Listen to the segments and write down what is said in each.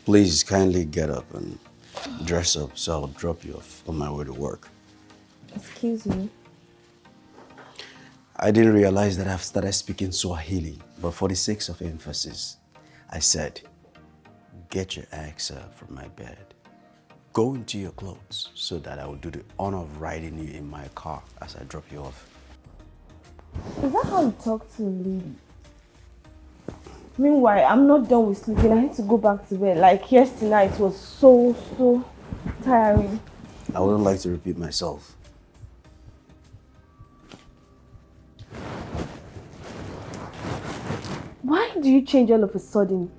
Please kindly get up and dress up so I'll drop you off on my way to work. Excuse me? I didn't realize that I've started speaking Swahili, but for the sake of emphasis, I said, get your axe up from my bed. Go into your clothes so that I will do the honor of riding you in my car as I drop you off. Is that how you talk to a lady? Meanwhile, I'm not done with sleeping. I need to go back to bed. Like yesterday night was so tiring. I wouldn't like to repeat myself. Why do you change all of a sudden?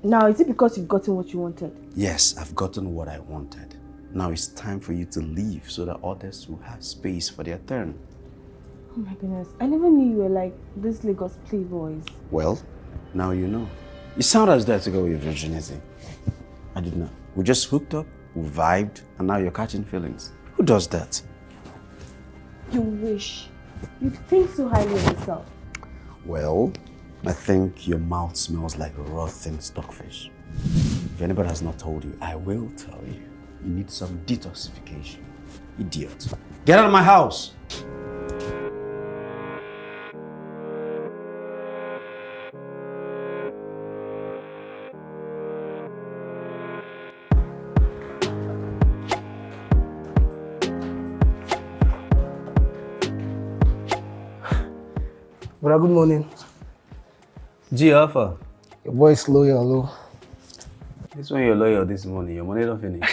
Now, is it because you've gotten what you wanted? Yes, I've gotten what I wanted. Now it's time for you to leave so that others will have space for their turn. Oh my goodness, I never knew you were like this Lagos playboys. Well, now you know. You sound as though to go with your virginity. I did not. We just hooked up, we vibed, and now you're catching feelings. Who does that? You wish. You think so highly of yourself. Well, I think your mouth smells like rotten stockfish. If anybody has not told you, I will tell you. You need some detoxification. Idiot. Get out of my house! Brother, good morning. G, Alpha. Your boy is loyal, hello. This one you're loyal this morning, your money don't finish.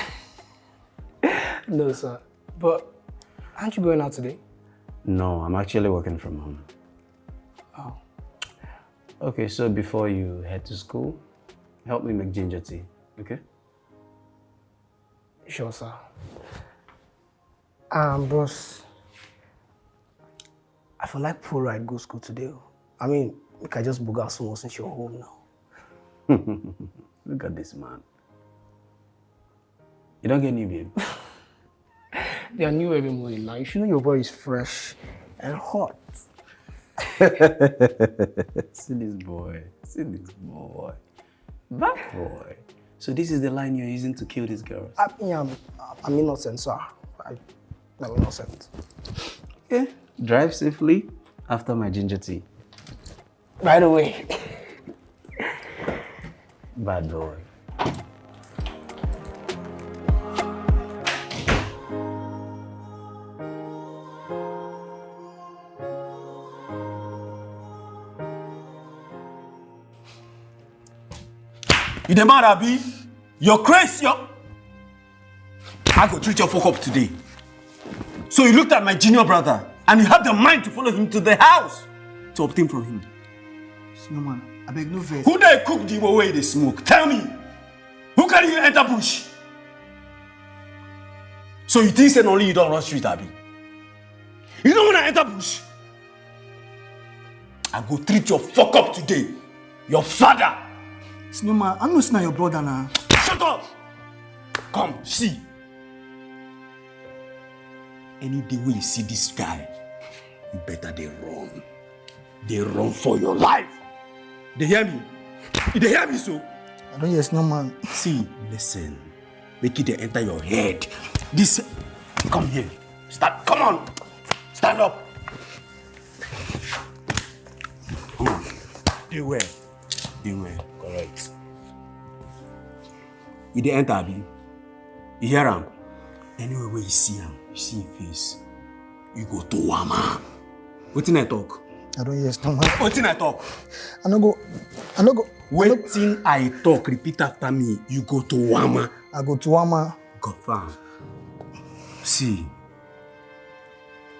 No, sir. But aren't you going out today? No, I'm actually working from home. Oh. Okay, so before you head to school, help me make ginger tea, okay? Sure, sir. Bros, I feel like poor ride go school today. I mean, we can just book out someone since you're home now. Look at this man. You don't get new babe. They are new every morning now. You should know your boy is fresh and hot. See this boy. See this boy. Bad boy. So this is the line you're using to kill these girls? I'm innocent, sir. I'm innocent. Okay. Drive safely after my ginger tea. By the way. Bad boy. You the mad, Abi? You're crazy, I go treat your fuck up today. So you looked at my junior brother and you had the mind to follow him to the house to obtain from him. No man, I beg no vex. Who they cook the way they smoke? Tell me. Who carry you enter bush? So you think saying only you don't run street, Abi? You don't want to enter bush? I go treat your fuck up today. Your father. Snowman, I'm not your brother now. Shut up! Come, see. Any day when you see this guy, you better they run. They run for your life. They hear me? They hear me so? I don't hear Snowman. See, listen. Make it enter your head. This, come here. Stand, come on. Stand up. Come on. They were. Correct. You dey enter, Abi. You hear him? Anywhere where you see him, you see his face, you go to Wama. Wetin I talk? I don't hear Snowman. Wetin I talk? I no go. Wetin I talk, repeat after me. You go to Wama. I go to Wama. Confirm. See,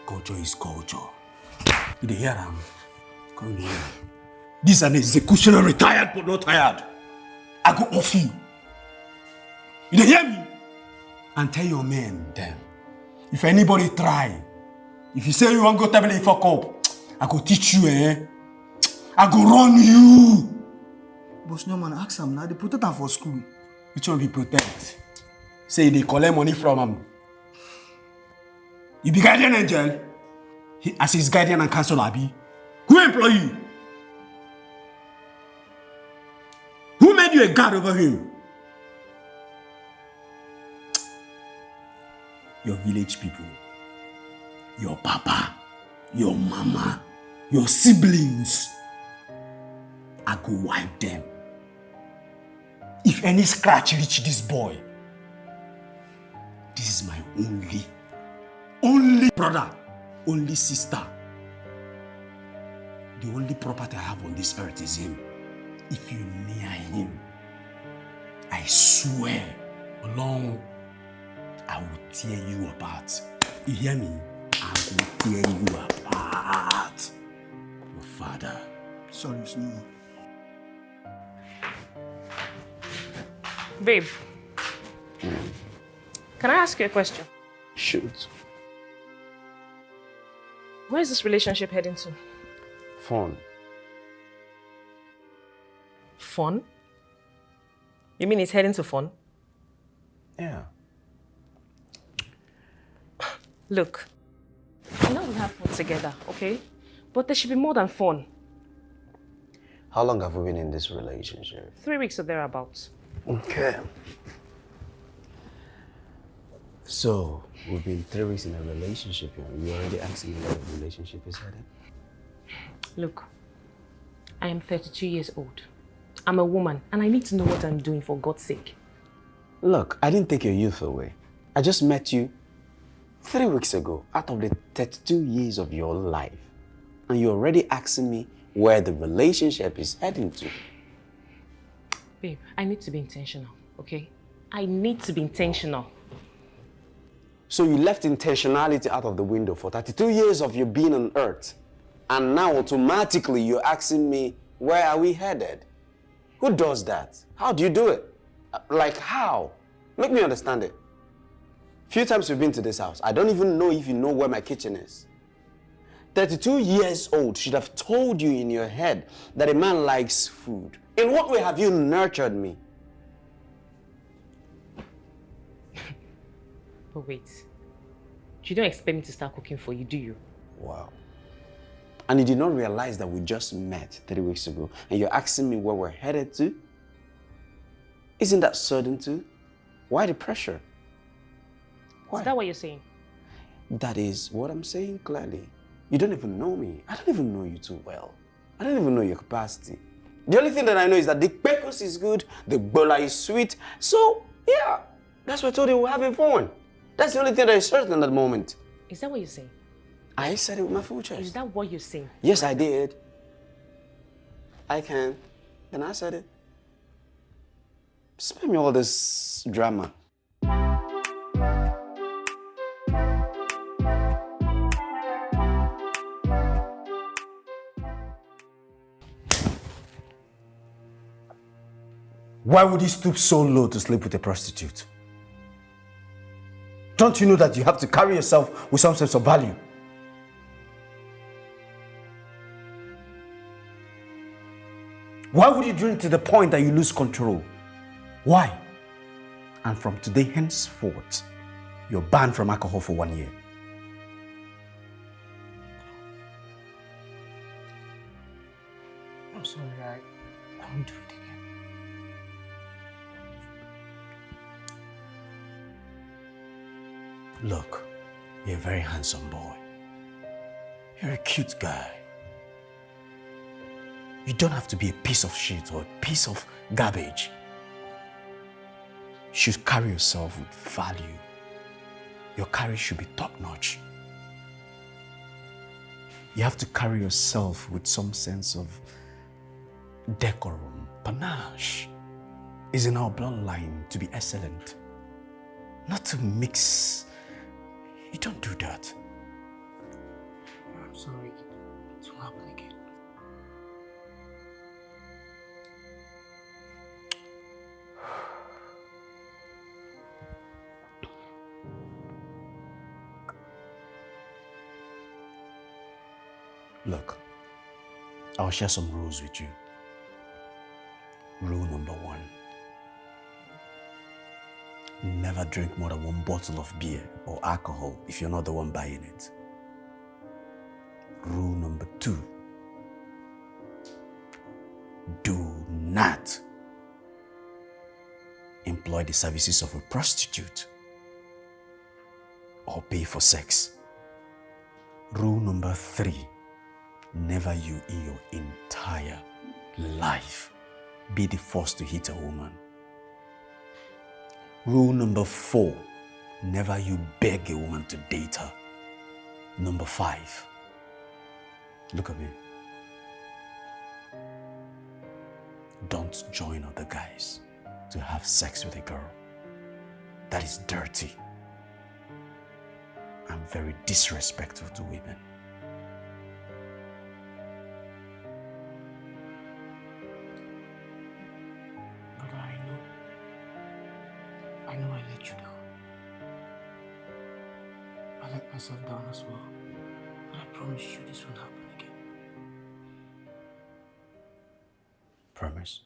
culture is culture. You dey hear him? Come here. This is an executioner, retired but not tired. I go off you. You dey hear me? And tell your men then. If anybody try, if you say you want go table and fuck up, I go teach you, I go run you. But Snowman, ask him now. They protect him for school. Which one be protect? Say they collect money from him. You be guardian angel. As his guardian and counselor, Abi. Who employ you? Who made you a guard over him? your village people, your papa, your mama, your siblings, I go wipe them. If any scratch reach this boy, this is my only brother, only sister. The only property I have on this earth is him. If you near him, I swear, along, I will tear you apart. You hear me? I will tear you apart. Your father. Sorry, Snow. Babe, can I ask you a question? Shoot. Where is this relationship heading to? Fun. Fun? You mean it's heading to fun? Yeah. Look, I know we have fun together, okay? But there should be more than fun. How long have we been in this relationship? 3 weeks or thereabouts. Okay. So, we've been 3 weeks in a relationship and you're already asking me where the relationship is headed? Look, I am 32 years old. I'm a woman and I need to know what I'm doing for God's sake. Look, I didn't take your youth away. I just met you 3 weeks ago out of the 32 years of your life. And you're already asking me where the relationship is heading to. Babe, I need to be intentional, okay? I need to be intentional. So you left intentionality out of the window for 32 years of you being on earth. And now automatically you're asking me, where are we headed? Who does that? How do you do it? Like how? Make me understand it. Few times we've been to this house. I don't even know if you know where my kitchen is. 32 years old should have told you in your head that a man likes food. In what way have you nurtured me? But wait, you don't expect me to start cooking for you, do you? Wow. And you did not realize that we just met 3 weeks ago and you're asking me where we're headed to? Isn't that certain too? Why the pressure? Why? Is that what you're saying? That is what I'm saying clearly. You don't even know me. I don't even know you too well. I don't even know your capacity. The only thing that I know is that the pecos is good, the bola is sweet. So, yeah, that's why I told you we're having fun. That's the only thing that is certain at that moment. Is that what you're saying? I said it with my full chest. Is that what you're saying? Yes, I did. I can. And I said it. Spare me all this drama. Why would he stoop so low to sleep with a prostitute? Don't you know that you have to carry yourself with some sense of value? Why would you drink to the point that you lose control? Why? And from today henceforth, you're banned from alcohol for 1 year. I'm sorry, I won't do it again. Look, you're a very handsome boy. You're a cute guy. You don't have to be a piece of shit or a piece of garbage. You should carry yourself with value. Your courage should be top-notch. You have to carry yourself with some sense of decorum, panache. It's in our bloodline to be excellent, not to mix. You don't do that. I'm sorry. It will happen again. Look, I'll share some rules with you. Rule number 1. Never drink more than 1 bottle of beer or alcohol if you're not the one buying it. Rule number 2. Do not employ the services of a prostitute. or pay for sex. Rule number 3, never you in your entire life be the first to hit a woman. Rule number 4, never you beg a woman to date her. Number 5, look at me. Don't join other guys to have sex with a girl. That is dirty and very disrespectful to women. Brother, I know I let you down. I let myself down as well. But I promise you this won't happen again. Promise?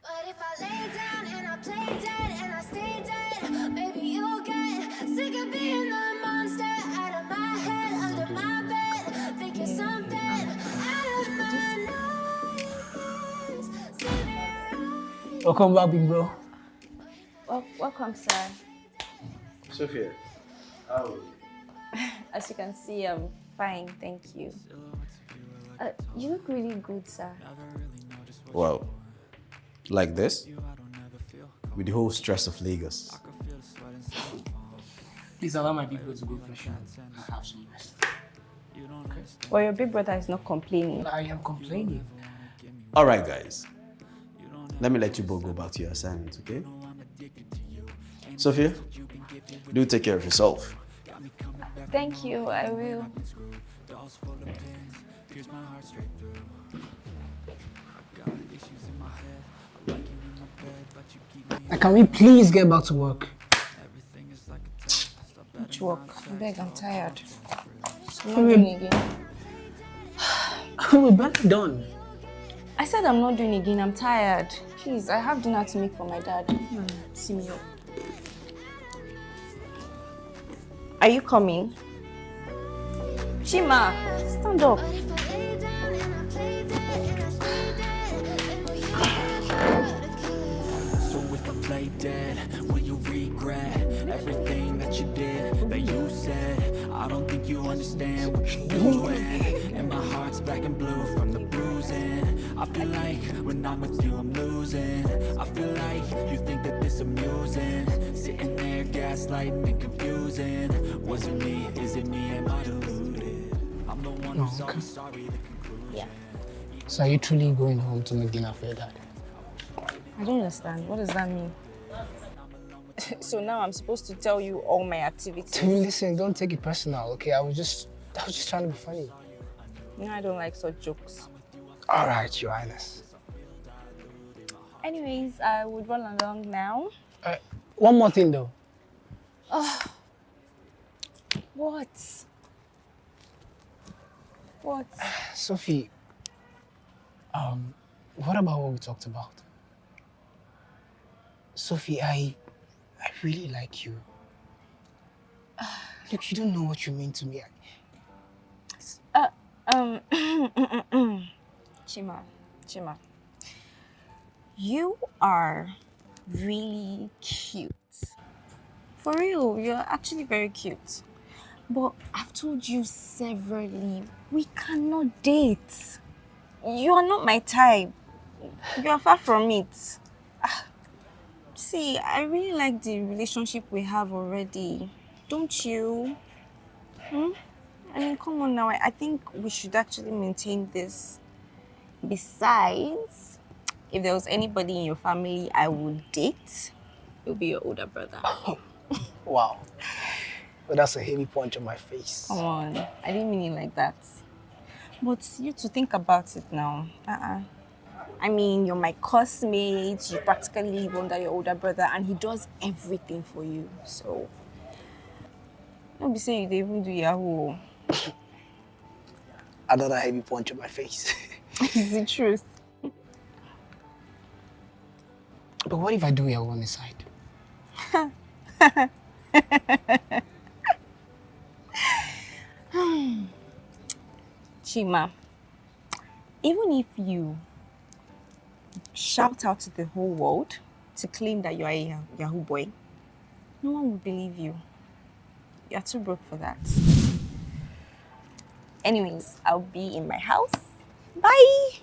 But if I lay down and I play dead and I stay dead, maybe you'll get sick of being the monster out of my head, under my bed, thinking something out of my nightmares. Welcome back, big bro. Welcome, sir. Sophia, how are you? As you can see, I'm fine, thank you. You look really good, sir. Well, like this? With the whole stress of Lagos. Please allow my big bro to go freshen and have some rest. Okay? Well, your big brother is not complaining. I am complaining. All right, guys. Let me let you both go back to your assignment, okay? Sophia, do take care of yourself. Thank you, I will. Can we please get back to work? Which work? I beg, I'm tired. I'm not doing again. We're barely done. I said I'm not doing again, I'm tired. Please, I have dinner to make for my dad. See me up. Are you coming? Chima, stand up. Play dead, will you regret everything that you did, that you said? I don't think you understand what you're doing, and my heart's black and blue from the bruising. I feel like when I'm with you I'm losing. I feel like you think that this amusing, sitting there gaslighting and confusing. Was it me? Is it me? Am I deluded? I'm the one who's always sorry, the conclusion. Yeah. So are you truly going home to make dinner for your dad? I don't understand. What does that mean? So now I'm supposed to tell you all my activities? Listen, don't take it personal, okay? I was just trying to be funny. No, I don't like such jokes. All right, Your Highness. Anyways, I would run along now. One more thing, though. What? What? Sophie, what about what we talked about? Sophie, I really like you. Look, you don't know what you mean to me. Chima, you are really cute. For real, you're actually very cute. But I've told you severally, we cannot date. You are not my type. You are far from it. See, I really like the relationship we have already. Don't you? I mean, come on now. I think we should actually maintain this. Besides, if there was anybody in your family I would date, it would be your older brother. Wow. Well, that's a heavy punch on my face. Come on. I didn't mean it like that. But you to think about it now. I mean, you're my classmate, you practically live under your older brother, and he does everything for you. So, don't be saying you even do Yahoo. Another heavy punch on my face. It's the truth. But what if I do Yahoo on the side? Chima, even if you shout out to the whole world to claim that you are a Yahoo boy, no one will believe you. You're too broke for that. Anyways, I'll be in my house. Bye!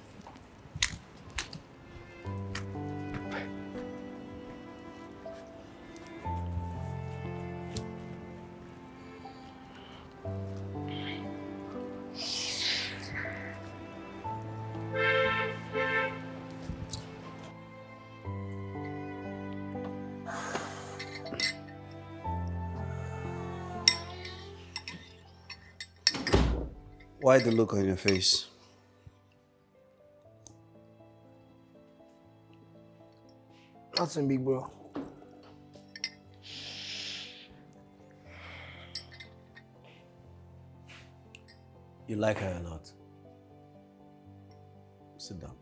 Why the look on your face? Nothing big, bro. You like her a lot. Sit down.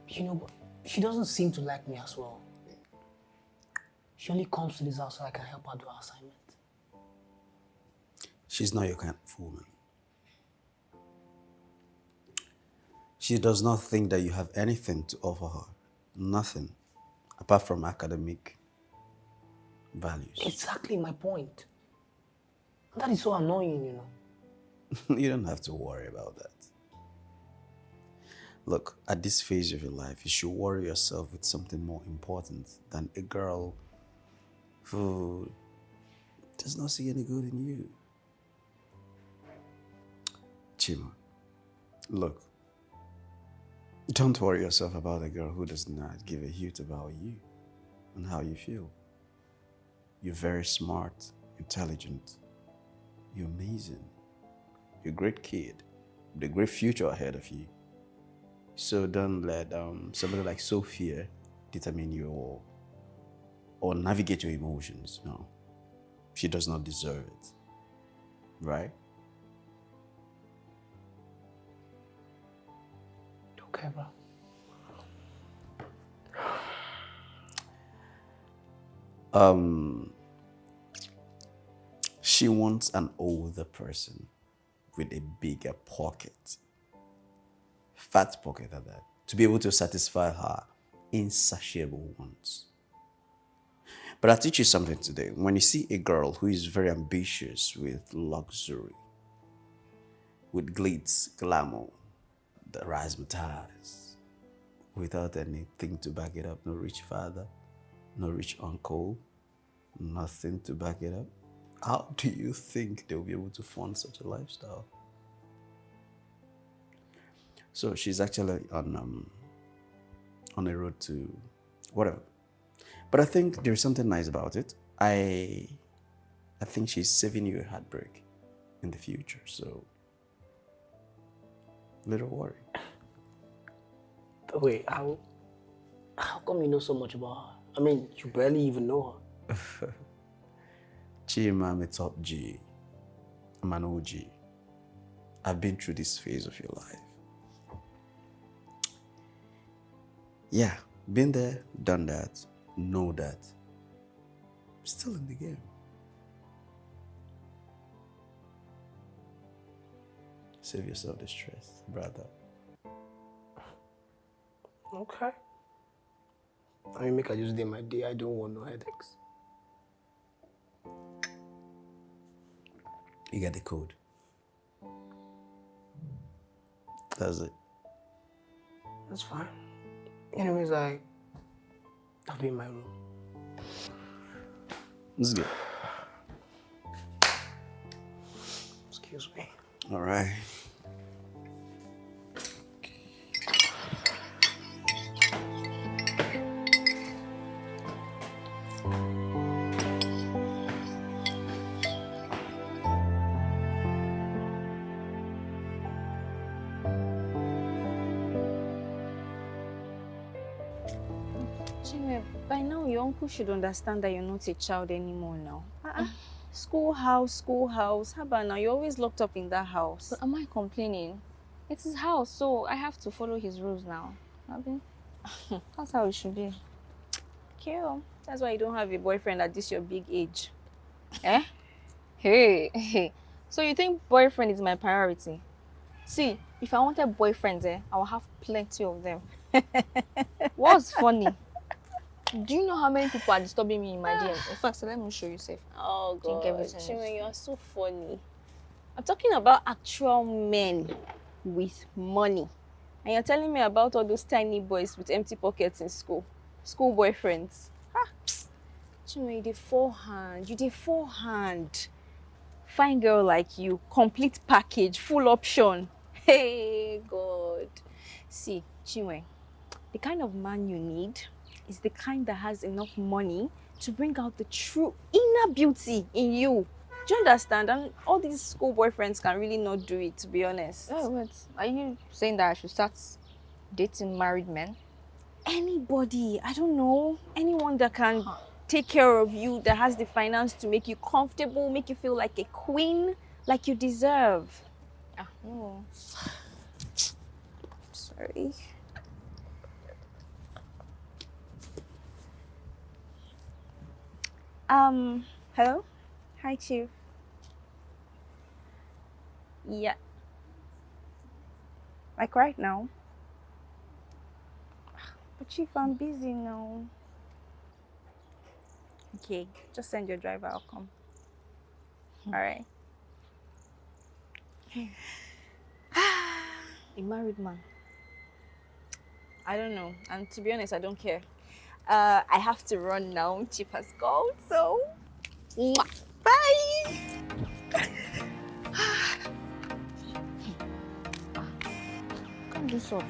You know, but she doesn't seem to like me as well. She only comes to this house so I can help her do her assignment. She's not your kind of woman. She does not think that you have anything to offer her. Nothing. Apart from academic values. Exactly my point. That is so annoying, you know. You don't have to worry about that. Look, at this phase of your life, you should worry yourself with something more important than a girl who does not see any good in you. Chima, look, don't worry yourself about a girl who does not give a hoot about you and how you feel. You're very smart, intelligent, you're amazing, you're a great kid with a great future ahead of you. So don't let somebody like Sophia determine you or navigate your emotions. No, she does not deserve it, right? Okay, bro. She wants an older person with a bigger pocket. Fat pocket at that, to be able to satisfy her insatiable wants. But I'll teach you something today. When you see a girl who is very ambitious with luxury, with glitz, glamour, the razzmatazz, without anything to back it up, no rich father, no rich uncle, nothing to back it up, how do you think they'll be able to fund such a lifestyle? So she's actually on a road to whatever. But I think there's something nice about it. I think she's saving you a heartbreak in the future. So little worry. Wait, how come you know so much about her? I mean, you barely even know her. Chima, I'm a top G. I'm an OG. I've been through this phase of your life. Yeah, been there, done that, know that. Still in the game. Save yourself the stress, brother. Okay. I mean, make I just day my day. I don't want no headaches. You get the code. That's it. That's fine. Anyways, I'll be in my room. Let's go. Excuse me. All right. Chima, by now your uncle should understand that you're not a child anymore now. Schoolhouse. How about now? You're always locked up in that house. But am I complaining? It's his house, so I have to follow his rules now. Abi, that's how it should be. Okay, That's why you don't have a boyfriend at this your big age. Eh? Hey. So you think boyfriend is my priority? See, if I wanted boyfriends, I will have plenty of them. What's funny? Do you know how many people are disturbing me in my DM? In fact, so let me show you, safe. Oh Think God, everything Chima, is- you are so funny. I'm talking about actual men with money. And you're telling me about all those tiny boys with empty pockets in school. School boyfriends. Ah, Chima, you did forehand. You did forehand. Fine girl like you, complete package, full option. Hey, God. See, Chinwe, the kind of man you need is the kind that has enough money to bring out the true inner beauty in you. Do you understand? And all these school boyfriends can really not do it, to be honest. Oh, wait. Are you saying that I should start dating married men? Anybody, I don't know, anyone that can take care of you, that has the finance to make you comfortable, make you feel like a queen, like you deserve. Ah, no. Sorry. Hello? Hi, Chief. Yeah. Like right now? But Chief, I'm busy now. Okay, just send your driver, I'll come. Alright. A married man. I don't know. And to be honest, I don't care. I have to run now. Chief has called, so mwah. Bye. Can't do such.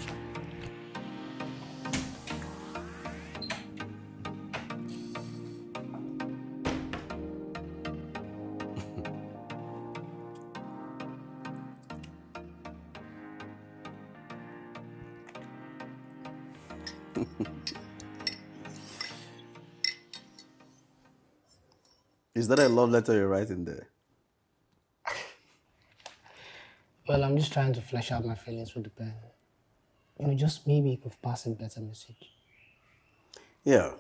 Is that a love letter you're writing there? Well, I'm just trying to flesh out my feelings with the pen. Just maybe it could pass a better message. Yeah,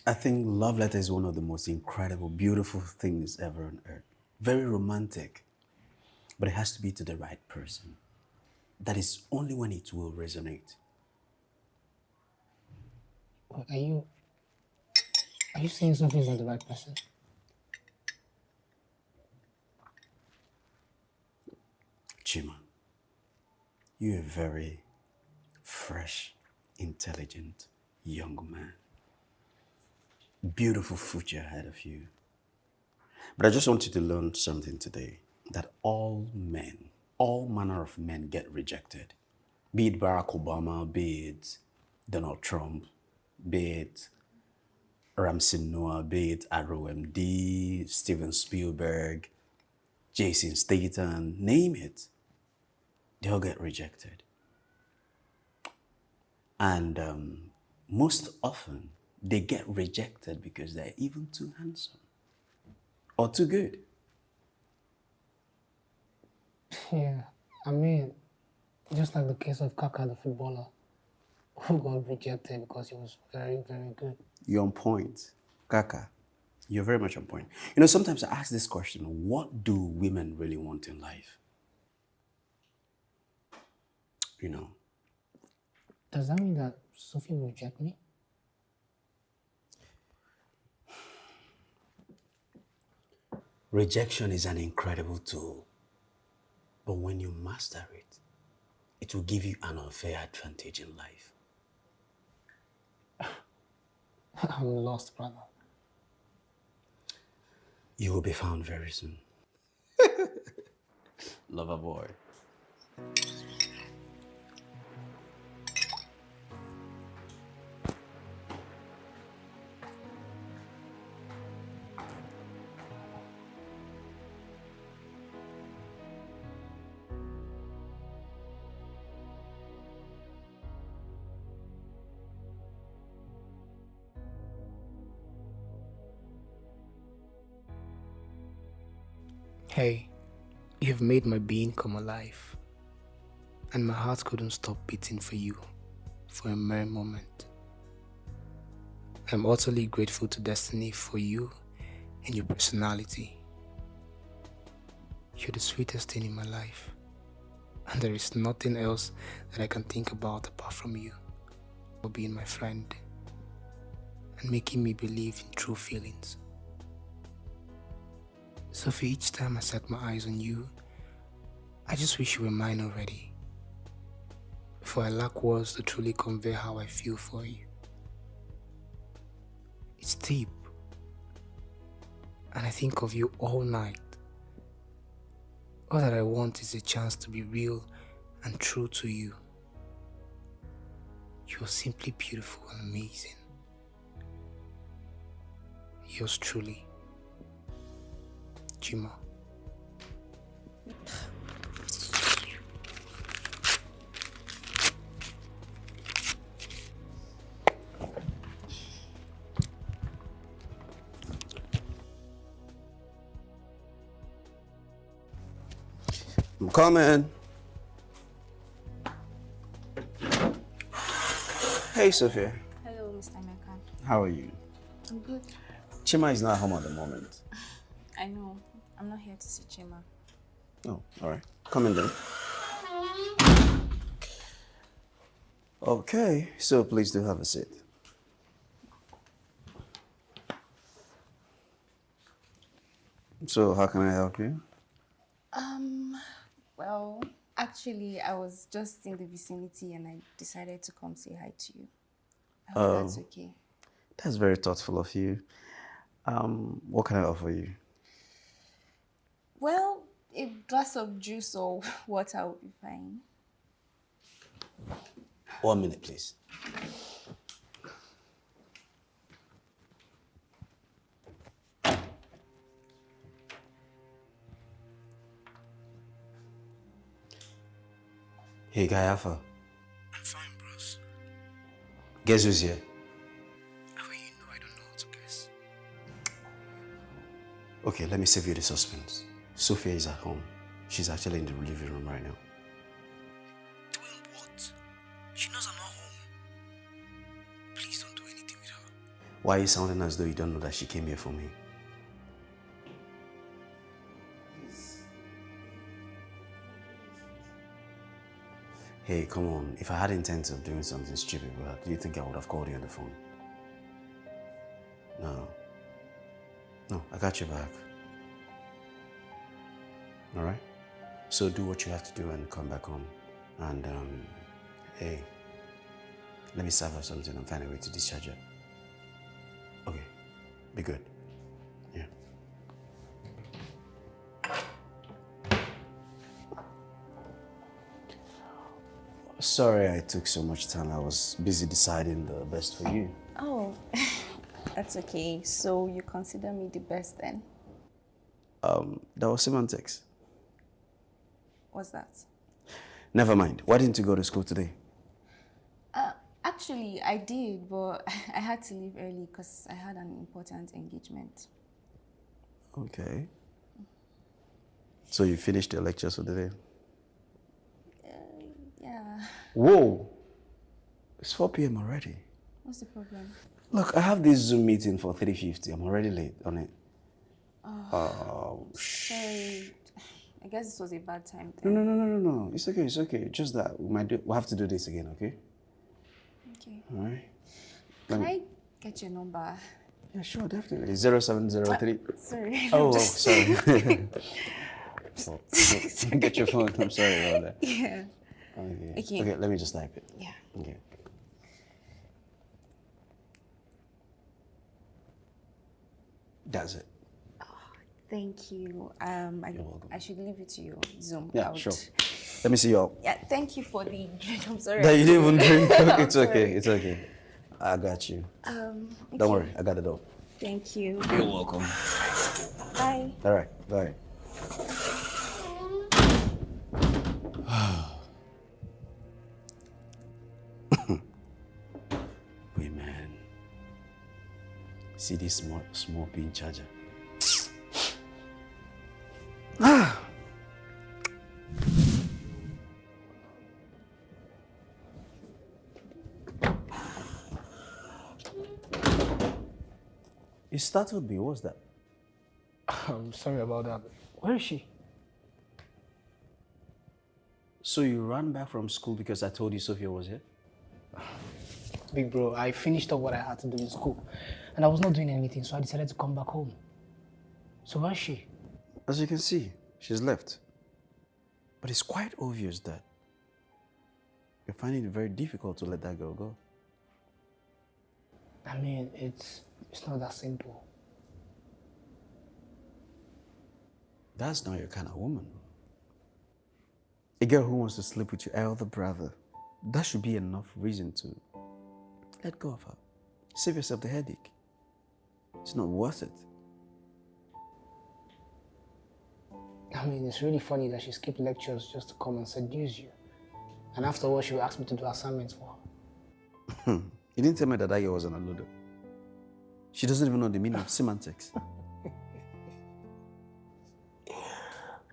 I think love letter is one of the most incredible, beautiful things ever on earth. Very romantic, but it has to be to the right person. That is only when it will resonate. Are you saying Sophie's not the right person? Chima, you're a very fresh, intelligent young man. Beautiful future ahead of you. But I just want you to learn something today, that all men, all manner of men get rejected. Be it Barack Obama, be it Donald Trump, be it Ramsey Noah, be it ROMD, Steven Spielberg, Jason Statham, name it. They all get rejected. And most often, they get rejected because they're even too handsome or too good. Yeah, I mean, just like the case of Kaka, the footballer, who got rejected because he was very, very good. You're on point. Kaka, you're very much on point. Sometimes I ask this question, what do women really want in life? Does that mean that Sophie will reject me? Rejection is an incredible tool, but when you master it, it will give you an unfair advantage in life. I'm lost, brother. You will be found very soon. Lover boy. Hey, you've made my being come alive, and my heart couldn't stop beating for you for a mere moment. I'm utterly grateful to destiny for you and your personality. You're the sweetest thing in my life, and there is nothing else that I can think about apart from you, for being my friend and making me believe in true feelings. Sophie, each time I set my eyes on you, I just wish you were mine already, for I lack words to truly convey how I feel for you. It's deep, and I think of you all night. All that I want is a chance to be real and true to you. You're simply beautiful and amazing. Yours truly, Chima. I'm coming. Hey, Sophia. Hello, Mr. Meka. How are you? I'm good. Chima is not home at the moment. I know. I'm not here to see Chima. Oh, all right. Come in then. Okay, so please do have a seat. So how can I help you? Well, actually, I was just in the vicinity and I decided to come say hi to you. I hope that's okay. That's very thoughtful of you. What can I offer you? Well, a glass of juice or water would be fine. 1 minute, please. Hey, Guy Alpha. I'm fine, bros. Guess who's here? How will you know I don't know how to guess? Okay, let me save you the suspense. Sophia is at home. She's actually in the living room right now. Doing what? She knows I'm not home. Please don't do anything with her. Why are you sounding as though you don't know that she came here for me? Hey, come on. If I had intent of doing something stupid with her, do you think I would have called you on the phone? No. No, I got your back. All right? So do what you have to do and come back home. And, hey, let me serve her something and find a way to discharge her. Okay, be good. Yeah. Sorry I took so much time. I was busy deciding the best for you. Oh, that's okay. So you consider me the best then? That was semantics. What's that? Never mind. Why didn't you go to school today? Actually, I did, but I had to leave early because I had an important engagement. Okay. So you finished your lectures for the day? Yeah. Whoa! It's 4 p.m. already. What's the problem? Look, I have this Zoom meeting for 3:50. I'm already late on it. Sorry. I guess this was a bad time then. No. It's okay, it's okay. Just that we'll have to do this again, okay? Okay. All right. Can I get your number? Yeah, sure, definitely. 0703. Sorry. Oh, sorry. Get your phone. I'm sorry about that. Yeah. Okay. Okay, let me just type it. Yeah. Okay. That's it. Thank you. You're welcome. I should leave it to your Zoom. Yeah, sure. Let me see you all. Yeah, thank you for the drink. I'm sorry. That you didn't even drink. It's okay. It's okay. I got you. Don't worry. I got it all. Thank you. You're welcome. Bye. All right. Bye. Wait, man. See this small pin charger? You startled me. What's that? I'm sorry about that. Where is she? So you ran back from school because I told you Sophia was here? Big bro, I finished up what I had to do in school. And I was not doing anything, so I decided to come back home. So where is she? As you can see, she's left. But it's quite obvious that you're finding it very difficult to let that girl go. I mean, it's not that simple. That's not your kind of woman. A girl who wants to sleep with your elder brother, that should be enough reason to let go of her. Save yourself the headache. It's not worth it. I mean, it's really funny that she skipped lectures just to come and seduce you. And afterwards, she will ask me to do assignments for her. You didn't tell me that girl was an alludo. She doesn't even know the meaning of semantics.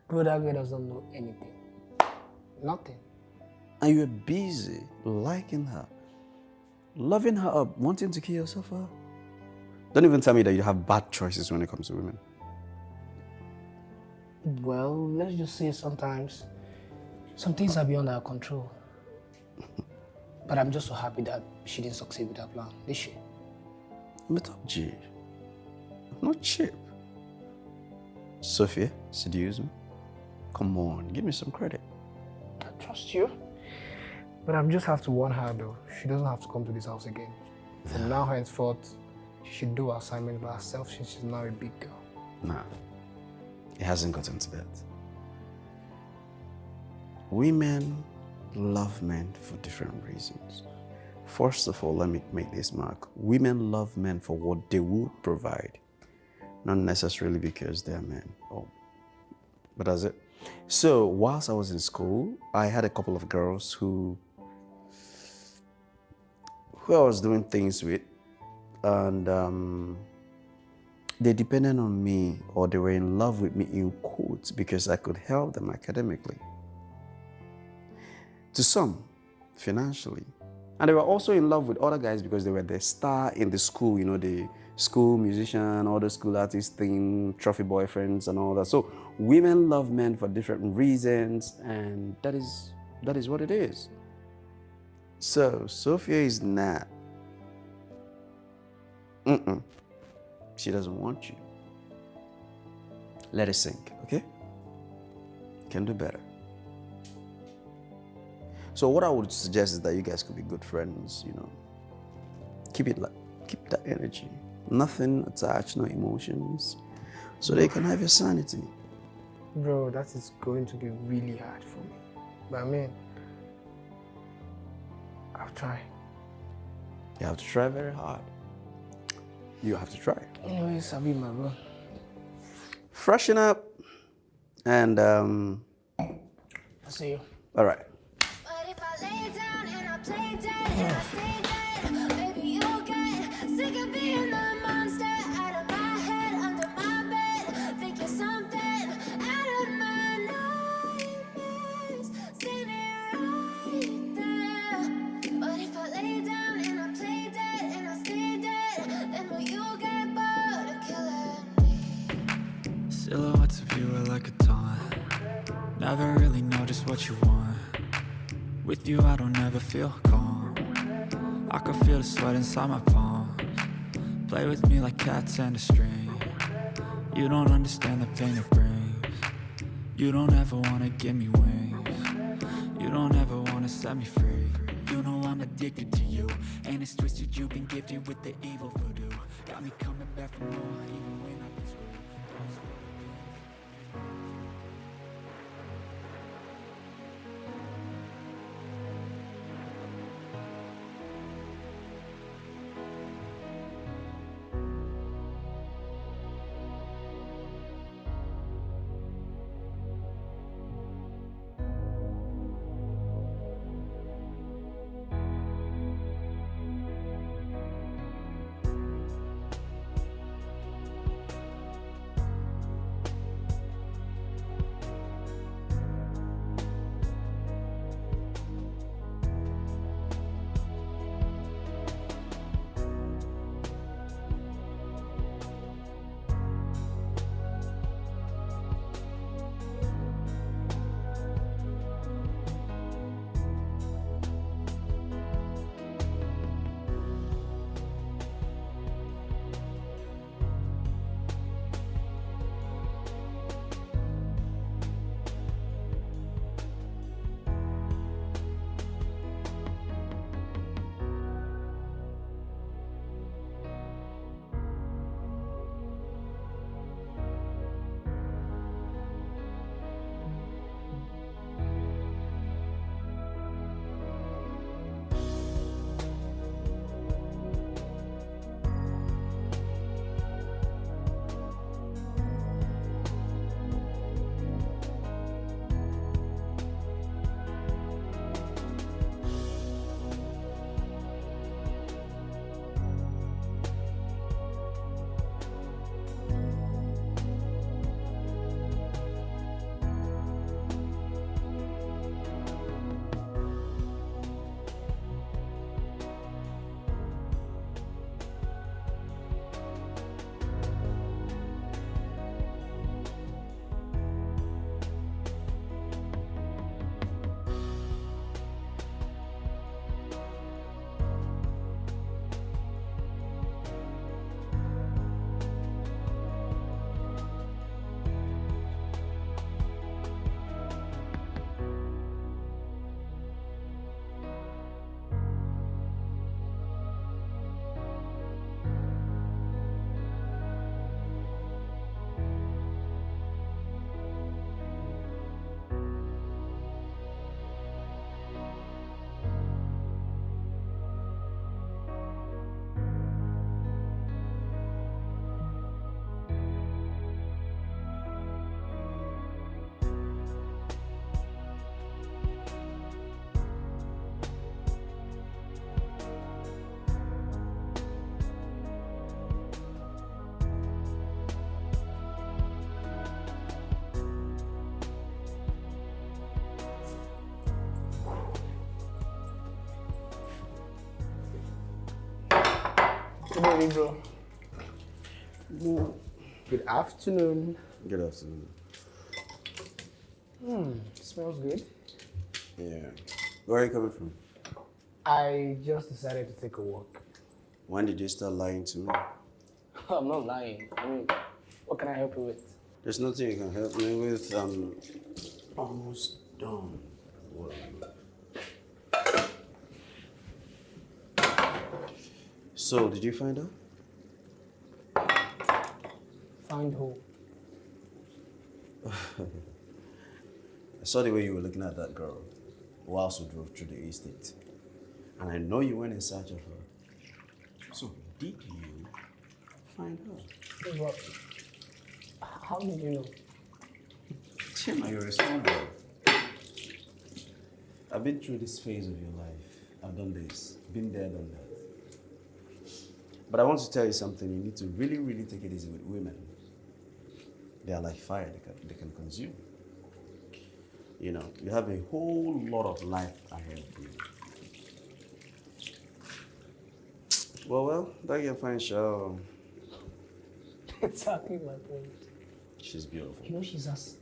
Bro, that girl doesn't know anything. Nothing. And you're busy liking her, loving her up, wanting to kill yourself for her. Don't even tell me that you have bad choices when it comes to women. Well, let's just say sometimes some things are beyond our control. But I'm just so happy that she didn't succeed with her plan, did she? But G, I'm not cheap. Sophia, seduce me? Come on, give me some credit. I trust you. But I just have to warn her though. She doesn't have to come to this house again. From now henceforth, she should do her assignment by herself since she's now a big girl. Nah, it hasn't gotten to that. Women love men for different reasons. First of all, let me make this mark. Women love men for what they will provide, not necessarily because they're men. Oh, but that's it. So, whilst I was in school, I had a couple of girls who I was doing things with, and they depended on me, or they were in love with me in quotes because I could help them academically. To some, financially. And they were also in love with other guys because they were the star in the school, you know, the school musician, all the school artist thing, trophy boyfriends and all that. So women love men for different reasons, and that is what it is. So Sophia is not. She doesn't want you. Let it sink, okay? Can do better. So what I would suggest is that you guys could be good friends, you know. Keep that energy. Nothing attached, no emotions. So they can have your sanity. Bro, that is going to be really hard for me. But I mean, I'll try. You have to try very hard. You have to try. Anyways, I'll be my bro. Freshen up and I'll see you. all right. But if I lay down and I play dead and I stay dead, maybe you'll get sick of being the monster out of my head, under my bed, thinking something out of my nightmares, standing right there. But if I lay down and I play dead and I stay dead, then will you get bored of killing me? Silhouettes of you are like a taunt. Never really know just what you want. With you I don't ever feel calm. I can feel the sweat inside my palms. Play with me like cats and a string. You don't understand the pain it brings. You don't ever wanna give me wings. You don't ever wanna set me free. You know I'm addicted to you, and it's twisted. You've been gifted with the evil voodoo. Got me coming back for more, even when I've been screwed. Good morning, bro. Good afternoon. Good afternoon. Smells good. Yeah. Where are you coming from? I just decided to take a walk. When did you start lying to me? I'm not lying. I mean, what can I help you with? There's nothing you can help me with. I'm almost done. What? So, did you find her? Find who? I saw the way you were looking at that girl whilst we drove through the estate. And I know you went in search of her. So, did you find her? What? How did you know? Chima, you're a small boy. I've been through this phase of your life. I've done this, been there, done that. But I want to tell you something. You need to really, really take it easy with women. They are like fire, they can consume. You know, you have a whole lot of life ahead of you. Well, that you're fine, show. Exactly my point. She's beautiful. You know, she's just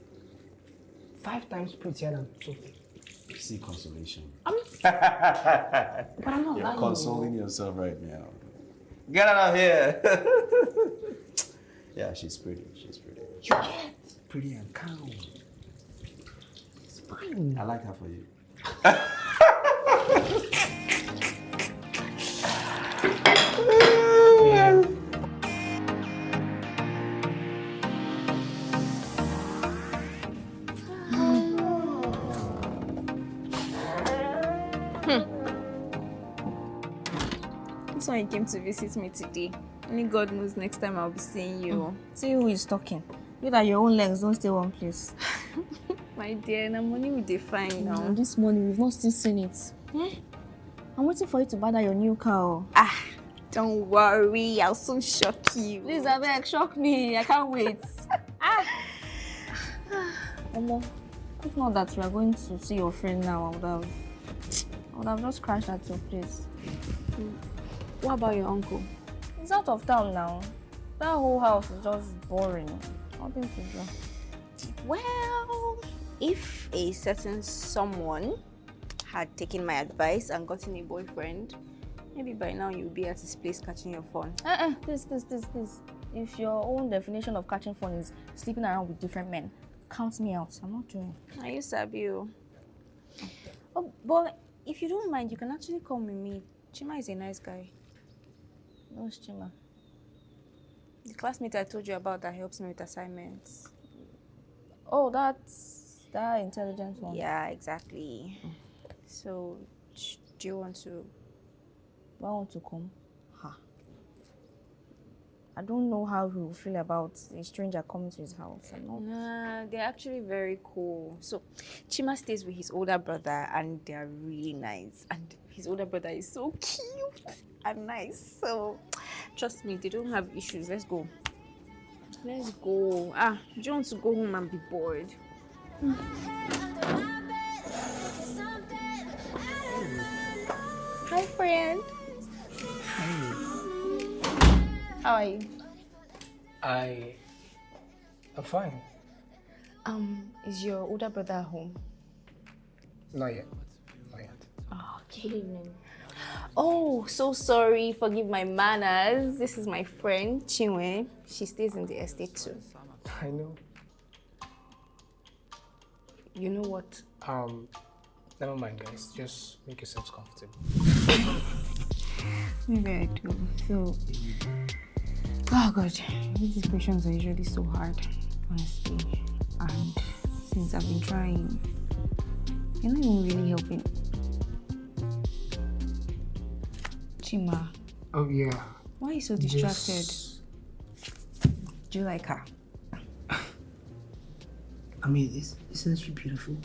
5 times prettier than Sophia. See consolation. But I'm not You're lying. consoling yourself right now. Get out of here. Yeah, she's pretty. She's pretty. You can't. Pretty and calm. It's fine. I like her for you. Yeah. That's why you came to visit me today. Only God knows next time I'll be seeing you. See who is talking. You that your own legs don't stay one place. My dear, now money will define now. This morning we've not still seen it. I'm waiting for you to buy that your new car. Don't worry, I'll soon shock you. Please, Abeg, shock me. I can't wait. Omo, if not that we are going to see your friend now, I would have just crashed at your place. What about your uncle? He's out of town now. That whole house is just boring. Nothing to do. Well, if a certain someone had taken my advice and gotten a boyfriend, maybe by now you'll be at his place catching your phone. Please. If your own definition of catching fun is sleeping around with different men, count me out. I'm not doing it. I used to be. Oh, but if you don't mind, you can actually call me Mimi. Chima is a nice guy. Who's Chima? The classmate I told you about that helps me with assignments. Oh, that's that intelligent one. Yeah, exactly. So, do you want to? I want to come. I don't know how he will feel about a stranger coming to his house. Nah, they're actually very cool. So, Chima stays with his older brother and they're really nice. And his older brother is so cute and nice. So, trust me, they don't have issues. Let's go. Let's go. Do you want to go home and be bored? Hi, friend. How are you? I'm fine. Is your older brother at home? Not yet. Oh, okay. Good evening. Oh, so sorry. Forgive my manners. This is my friend, Chima. She stays in the estate too. I know. You know what? Never mind, guys. Just make yourselves comfortable. Maybe I do. So, oh God, these questions are usually so hard, honestly. And since I've been trying, you're not even really helping. Chima. Oh yeah. Why are you so distracted? Do you like her? I mean, isn't she beautiful?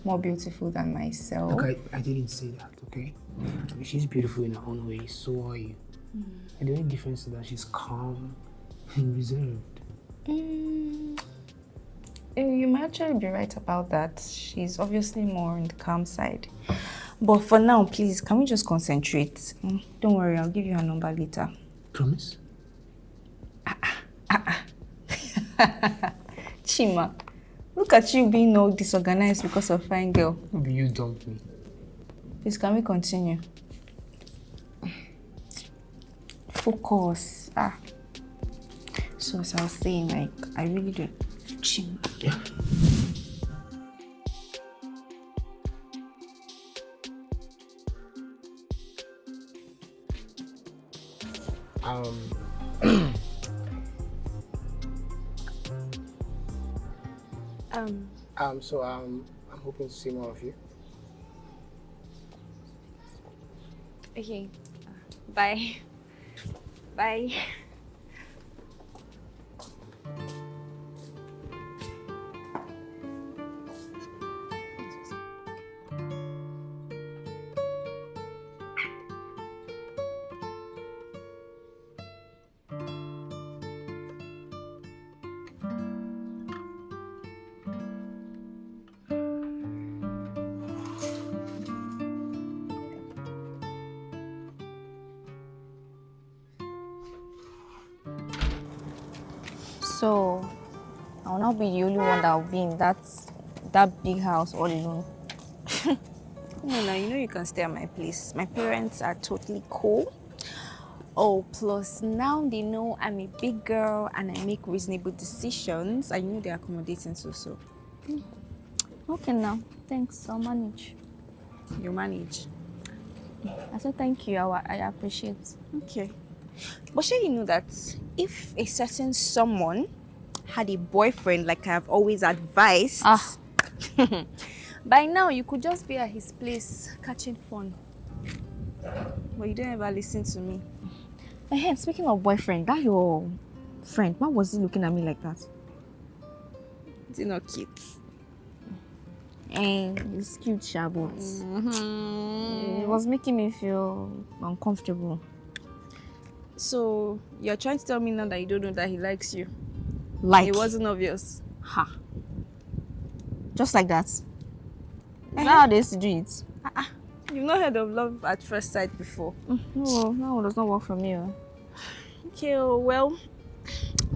More beautiful than myself. Okay, I didn't say that, okay? I mean, she's beautiful in her own way, so are you. And the only difference is that she's calm and reserved. You might actually be right about that. She's obviously more on the calm side. But for now, please, can we just concentrate? Don't worry, I'll give you her number later. Promise? Chima, look at you being all disorganized because of fine girl. Maybe you dumped me. Please, can we continue? Focus. So as I was saying, like, I really do. Chima. Yeah. So I'm hoping to see more of you. Okay. Bye. Bye. So, I'll not be the only one that will be in that big house all alone. Come on now, you know you can stay at my place. My parents are totally cool. Oh, plus now they know I'm a big girl and I make reasonable decisions. I know they're accommodating so. Okay now, thanks. I'll manage. You manage. I said thank you. I appreciate. Okay. But sure you know that if a certain someone had a boyfriend like I've always advised, by now you could just be at his place catching fun. But you don't ever listen to me. Hey, speaking of boyfriend, that your friend, why was he looking at me like that? Is it not cute? It's cute, Shabot. It was making me feel uncomfortable. So you're trying to tell me now that you don't know that he likes you? Like? It wasn't obvious. Ha. Just like that? Is that how they used to do it? You've not heard of love at first sight before? No, that does not work for me. Okay, well,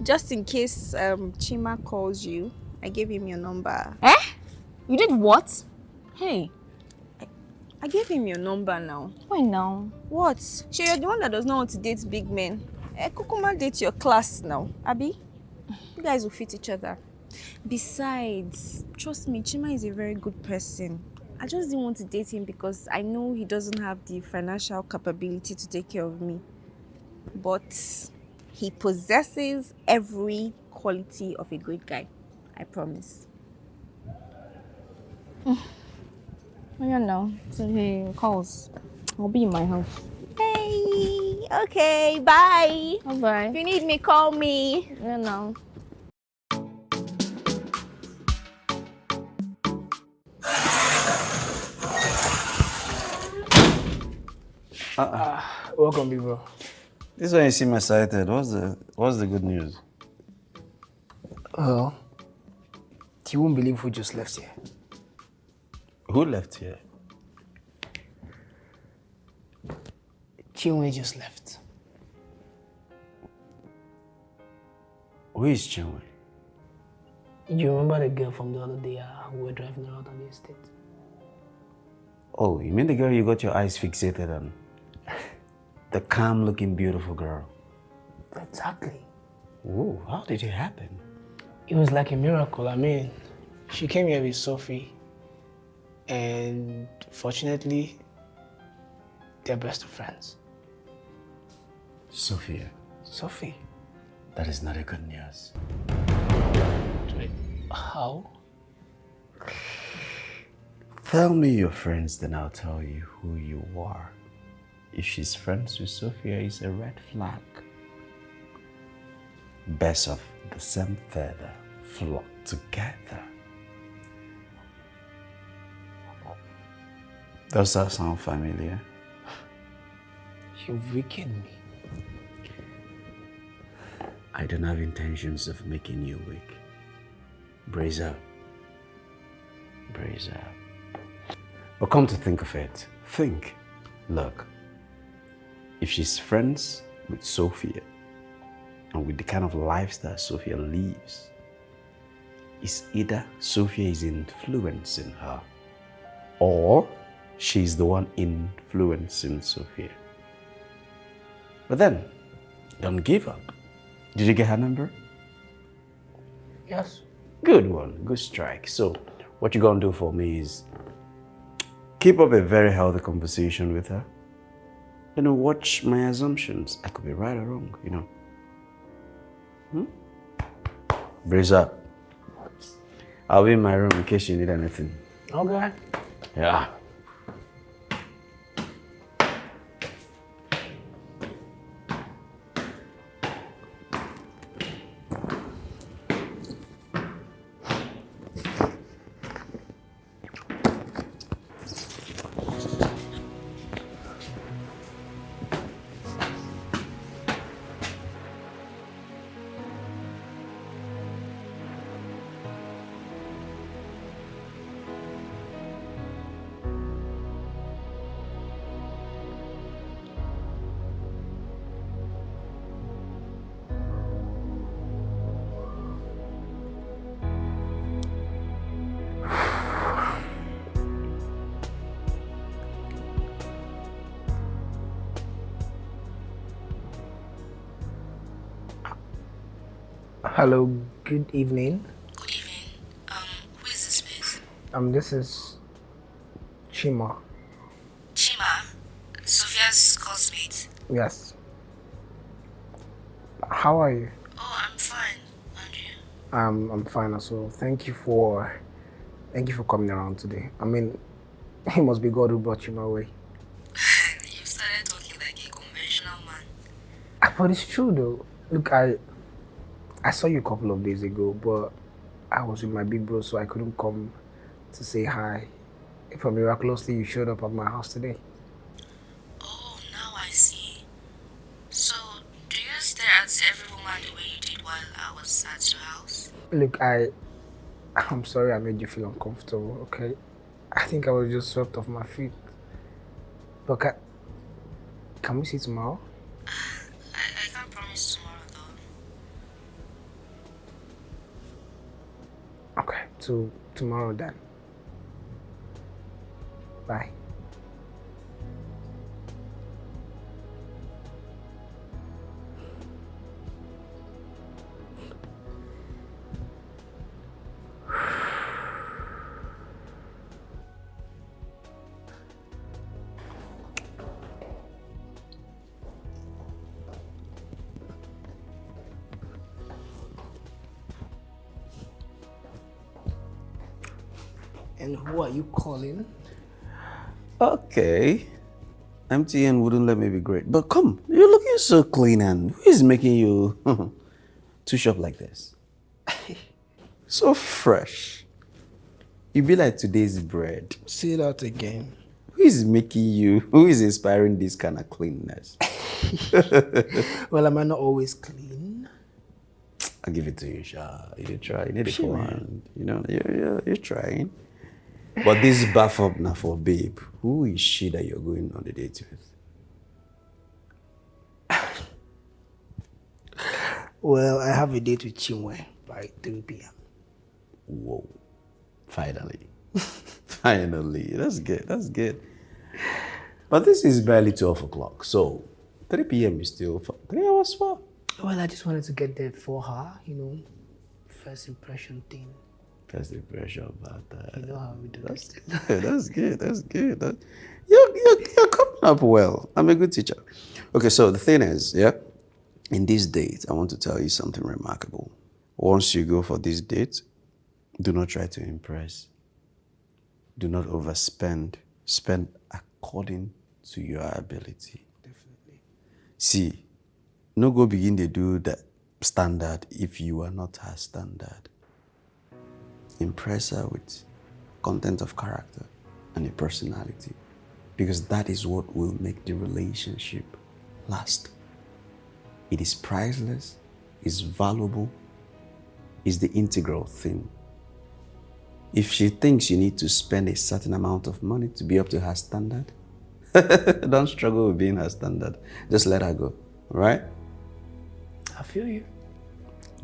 just in case Chima calls you, I gave him your number. You did what? Hey. I gave him your number now. Why now? What? Sure, you're the one that does not want to date big men. Kukuma date your class now, Abi. You guys will fit each other. Besides, trust me, Chima is a very good person. I just didn't want to date him because I know he doesn't have the financial capability to take care of me. But he possesses every quality of a great guy. I promise. Yeah, no. So he calls. I'll be in my house. Hey, okay, bye. Bye. If you need me, call me. Yeah, no. Welcome, big bro. This one you seem excited. What's the good news? Well, you won't believe who just left here. Who left here? Chinwe just left. Who is Chinwe? You remember the girl from the other day we were driving around on the estate? Oh, you mean the girl you got your eyes fixated on? The calm-looking, beautiful girl. Exactly. Whoa, how did it happen? It was like a miracle. I mean, she came here with Sophie, and fortunately, they're best of friends. Sophia. Sophie? That is not a good news. Wait, how? Tell me your friends, then I'll tell you who you are. If she's friends with Sophia, it's a red flag. Birds of the same feather flock together. Does that sound familiar? You've weakened me. I don't have intentions of making you weak. Brace up. Brace up. But come to think of it, look, if she's friends with Sophia and with the kind of lifestyle Sophia lives, it's either Sophia is influencing her or she's the one influencing Sophia. But then, don't give up. Did you get her number? Yes. Good one, good strike. So, what you're gonna do for me is keep up a very healthy conversation with her. Watch my assumptions. I could be right or wrong, Brace up. I'll be in my room in case you need anything. Okay. Yeah. Hello, good evening. Good evening. Who is this, please? This is Chima. Chima? Sophia's classmate? Yes. How are you? Oh, I'm fine. And you? I'm fine as well. Thank you for coming around today. I mean, it must be God who brought you my way. You started talking like a conventional man. But it's true though. Look, I saw you a couple of days ago, but I was with my big bro, so I couldn't come to say hi. But miraculously, you showed up at my house today. Oh, now I see. So, do you stare at every woman the way you did while I was at your house? Look, I'm sorry I made you feel uncomfortable, okay? I think I was just swept off my feet. But can we see tomorrow? I can't promise tomorrow though. Okay, tomorrow then. Bye. And who are you calling? Okay. MTN wouldn't let me be great. But come, you're looking so clean, and who is making you too sharp like this? So fresh. You be like today's bread. Say that again. Who is inspiring this kind of cleanness? Well, am I not always clean? I'll give it to you, Sha. You try. You need a forehand. You're trying. But this bath up now for babe. Who is she that you're going on the date with? Well, I have a date with Chima by 3 p.m. Whoa. Finally. Finally. That's good. But this is barely 12 o'clock. So 3 p.m. is still 3 hours far. Well, I just wanted to get there for her, first impression thing. First impression about that. You know how we do That's good. That's good. You're coming up well. I'm a good teacher. Okay, so the thing is, in this date, I want to tell you something remarkable. Once you go for this date, do not try to impress. Do not overspend. Spend according to your ability. Definitely. See, no go begin to do that standard if you are not her standard. Impress her with content of character and a personality, because that is what will make the relationship last. It is priceless, it's valuable, it's the integral thing. If she thinks you need to spend a certain amount of money to be up to her standard, don't struggle with being her standard. Just let her go, right? I feel you.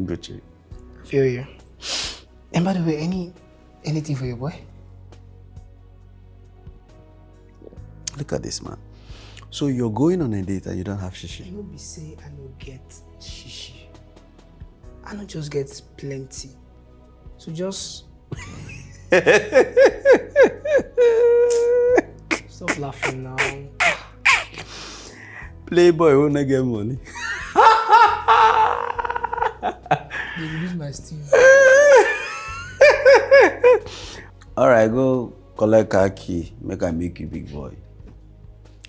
Gucci. I feel you. And by the way, anything for your boy? Look at this, man. So you're going on a date and you don't have shishi? I no be say I no get shishi. I no just get plenty. So just stop laughing now. Playboy won't get money. They lose my steam. Alright, go collect car key. Make you big boy.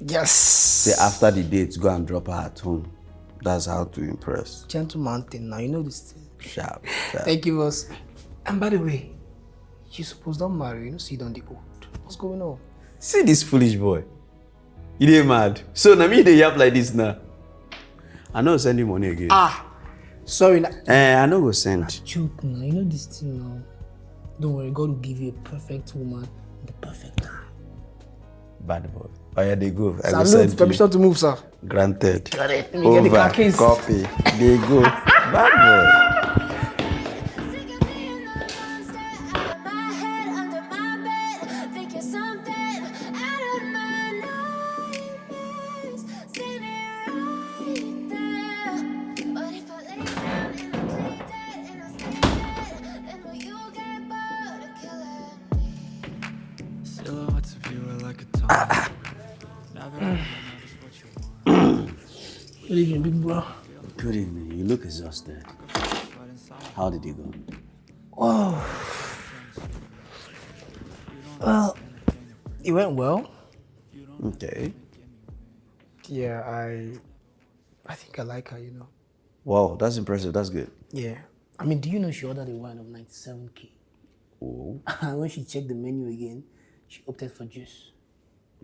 Yes. Say after the date, go and drop her at home. That's how to impress. Gentleman thing now, you know this thing. Sharp. Thank you, boss. And by the way, you suppose don't marry, you know, see on the old. What's going on? See this foolish boy. You dey mad. So now me they yap like this now. I know send you money again. Sorry. I know go send. Joke now, you know this thing now. Don't worry, God will give you a perfect woman in the perfect time. Bad boy. Oh yeah, they go. I Salute, permission to move, sir. Granted. Got it. Let me get the car keys. Copy. They go. Bad boy. Sick of being the monster out of my head, under my bed. Think you're something out of my nightmares. See me right there. But if I lay down and I play dead and I stay dead, then will you get bored of killing me? Silhouettes of you are like a tunnel. Never notice what you want. Good evening, big bro. Good evening. You look exhausted. How did you go? Oh. Well, it went well. Okay. Yeah, I think I like her, you know. Wow, that's impressive. That's good. Yeah. I mean, do you know she ordered a wine of 97K? Oh. And when she checked the menu again, she opted for juice.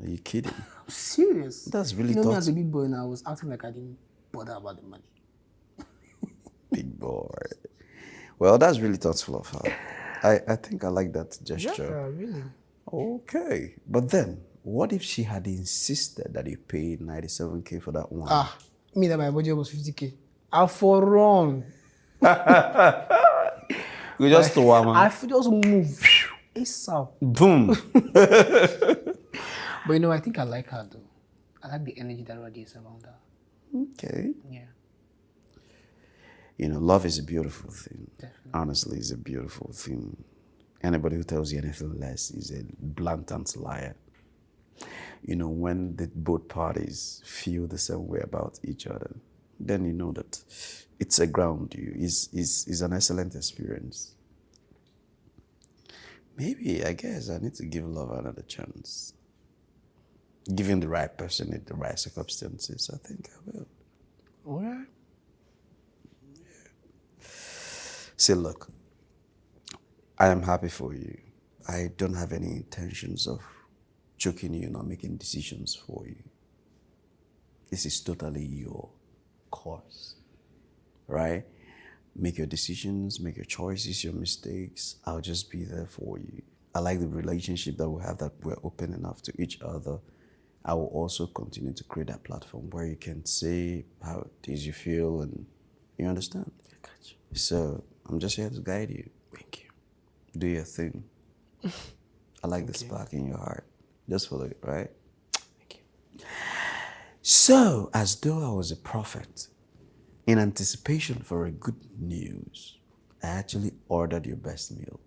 Are you kidding? I'm serious. That's really You know, me thoughtful. as a big boy now, I was acting like I didn't bother about the money. Big boy. Well, that's really thoughtful of her. I think I like that gesture. Yeah, really. Okay. But then, what if she had insisted that you paid 97K for that one? Me that my budget was 50K. I for run. We just to man. I just move. ASAP. Boom. But you know, I think I like her though. I like the energy that radiates around her. Okay. Yeah. You know, love is a beautiful thing. Definitely. Honestly, it's a beautiful thing. Anybody who tells you anything less is a blatant liar. You know, when both parties feel the same way about each other, then you know that it's a ground you. It's an excellent experience. Maybe, I guess, I need to give love another chance. Given the right person in the right circumstances, I think I will. All right. See, look, I am happy for you. I don't have any intentions of choking you, not making decisions for you. This is totally your course, right? Make your decisions, make your choices, your mistakes. I'll just be there for you. I like the relationship that we have, that we're open enough to each other. I will also continue to create that platform where you can say how it is you feel, and you understand. I got you. So I'm just here to guide you. Thank you. Do your thing. I like the spark in your heart. Just follow it, right? Thank you. So, as though I was a prophet, in anticipation for a good news, I actually ordered your best meal.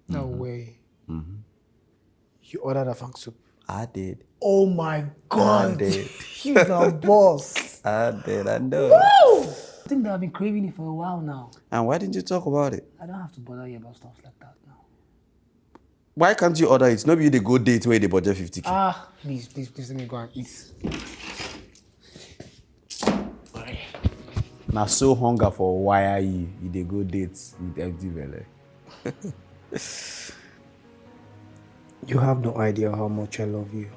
No way. You ordered a fang soup. I did. Oh my God. I did. You the boss. I did. I know. Woo! I think that I've been craving it for a while now. And why didn't you talk about it? I don't have to bother you about stuff like that now. Why can't you order it? Maybe you the go date where they budget 50K. Please, let me go and eat. Now so hunger for why are you they go dates with empty belly. You have no idea how much I love you.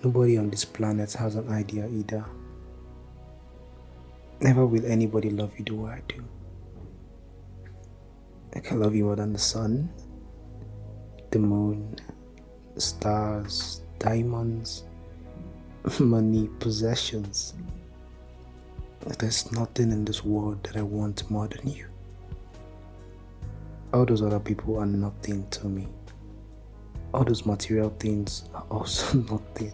Nobody on this planet has an idea either. Never will anybody love you the way I do. I can love you more than the sun, the moon, the stars, diamonds, money, possessions. There's nothing in this world that I want more than you. All those other people are nothing to me. All those material things are also nothing.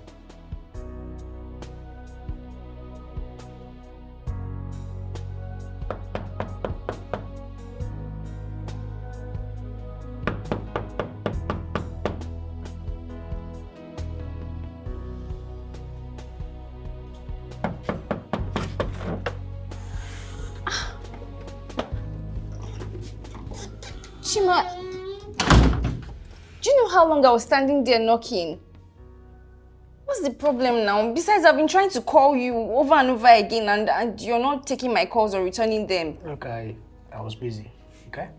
Chima, do you know how long I was standing there knocking? What's the problem now? Besides, I've been trying to call you over and over again and you're not taking my calls or returning them. Look, I was busy, okay?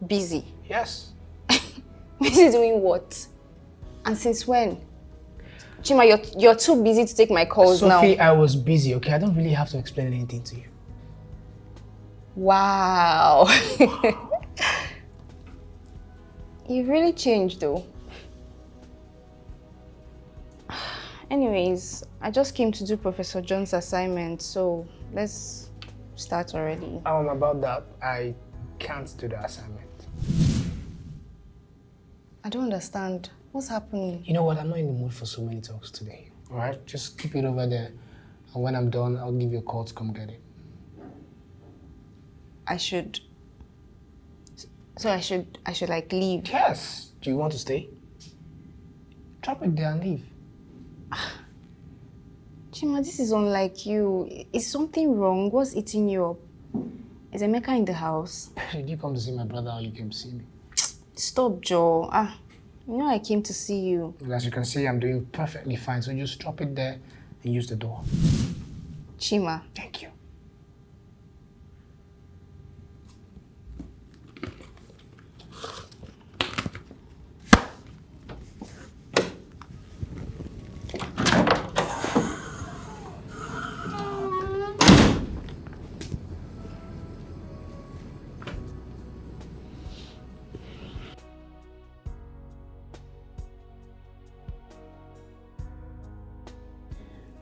Busy? Yes. Busy doing what? And since when? Chima, you're too busy to take my calls now. Sophie, I was busy, okay? I don't really have to explain anything to you. Wow. You've really changed though. Anyways, I just came to do Professor John's assignment, so let's start already. About that, I can't do the assignment. I don't understand. What's happening? You know what? I'm not in the mood for so many talks today. Alright? Just keep it over there. And when I'm done, I'll give you a call to come get it. So I should like leave? Yes. Do you want to stay? Drop it there and leave. Chima, this is unlike you. Is something wrong? What's eating you up? Is Emeka in the house? Did you come to see my brother or you came to see me? Stop, Joe. You know I came to see you. Well, as you can see, I'm doing perfectly fine. So just drop it there and use the door. Chima. Thank you.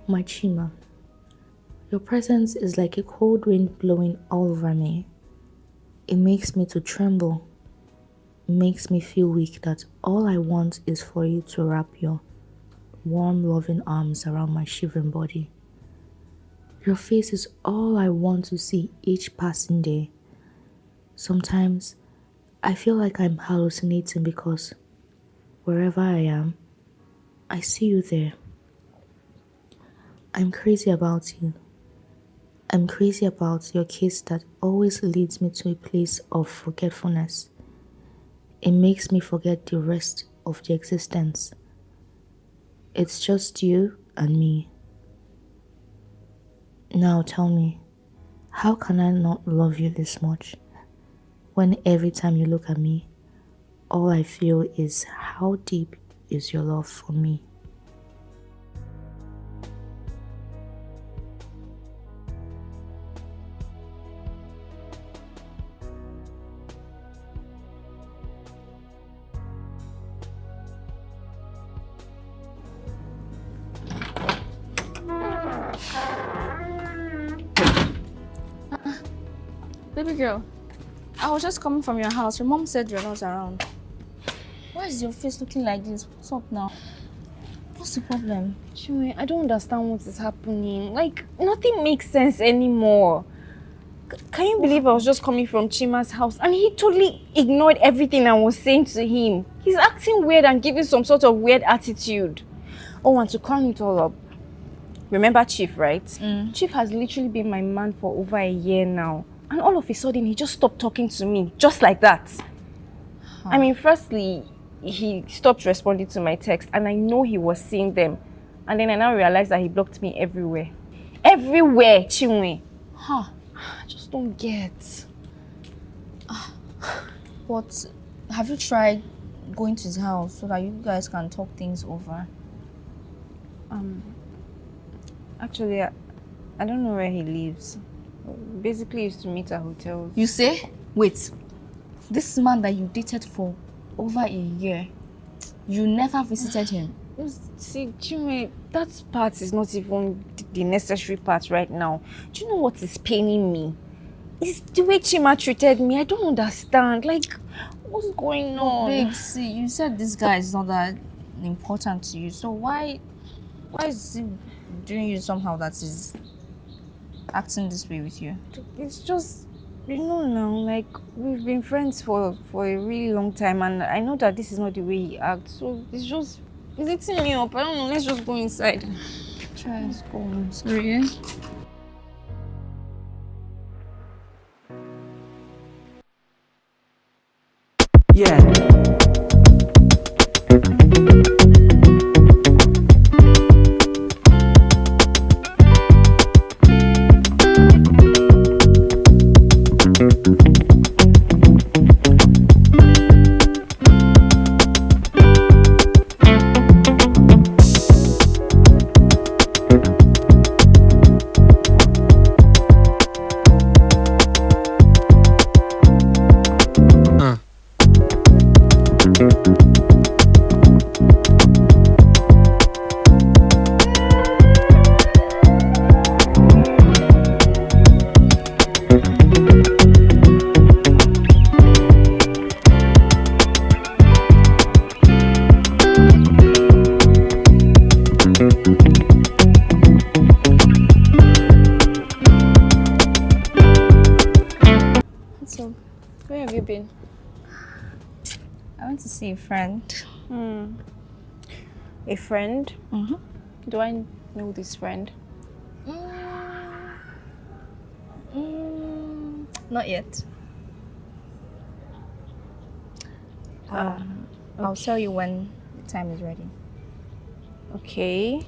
My Chima, your presence is like a cold wind blowing all over me. It makes me to tremble. It makes me feel weak that all I want is for you to wrap your warm, loving arms around my shivering body. Your face is all I want to see each passing day. Sometimes I feel like I'm hallucinating because wherever I am, I see you there. I'm crazy about you. I'm crazy about your kiss that always leads me to a place of forgetfulness. It makes me forget the rest of the existence. It's just you and me. Now tell me, how can I not love you this much when every time you look at me, all I feel is how deep is your love for me? Baby girl, I was just coming from your house. Your mom said you're not around. Why is your face looking like this? What's up now? What's the problem? Chima, I don't understand what is happening. Like, nothing makes sense anymore. Can you believe I was just coming from Chima's house and he totally ignored everything I was saying to him? He's acting weird and giving some sort of weird attitude. Oh, and to crown it all up, remember Chief, right? Chief has literally been my man for over a year now. And all of a sudden, he just stopped talking to me, just like that. I mean, firstly, he stopped responding to my texts, and I know he was seeing them. And then I now realized that he blocked me everywhere. Everywhere, Chinwe. I just don't get. But have you tried going to his house so that you guys can talk things over? Actually, I don't know where he lives. Basically, he used to meet at hotels. You say? Wait. This man that you dated for over a year, you never visited him. See, Chima, that part is not even the necessary part right now. Do you know what is paining me? It's the way Chima treated me. I don't understand. Like, what's going on? Babe, see, you said this guy is not that important to you. So why is he doing you somehow that is acting this way with you? It's just, you know now, like, we've been friends for a really long time, and I know that this is not the way he acts. So it's just, it's eating me up. I don't know. Let's just go inside. Try. Let's go on. Sorry, eh? Yeah. So, where have you been? I went to see a friend. A friend? Mm-hmm. Do I know this friend? Not yet. I'll tell you when the time is ready. Okay.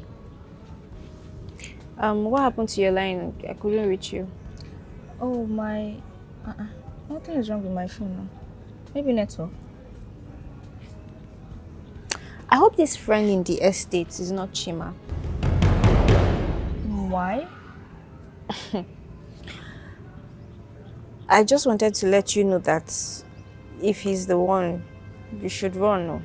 What happened to your line? I couldn't reach you. Oh, my... Nothing is wrong with my phone now. Maybe network. I hope this friend in the estate is not Chima. Why? I just wanted to let you know that if he's the one, you should run. No?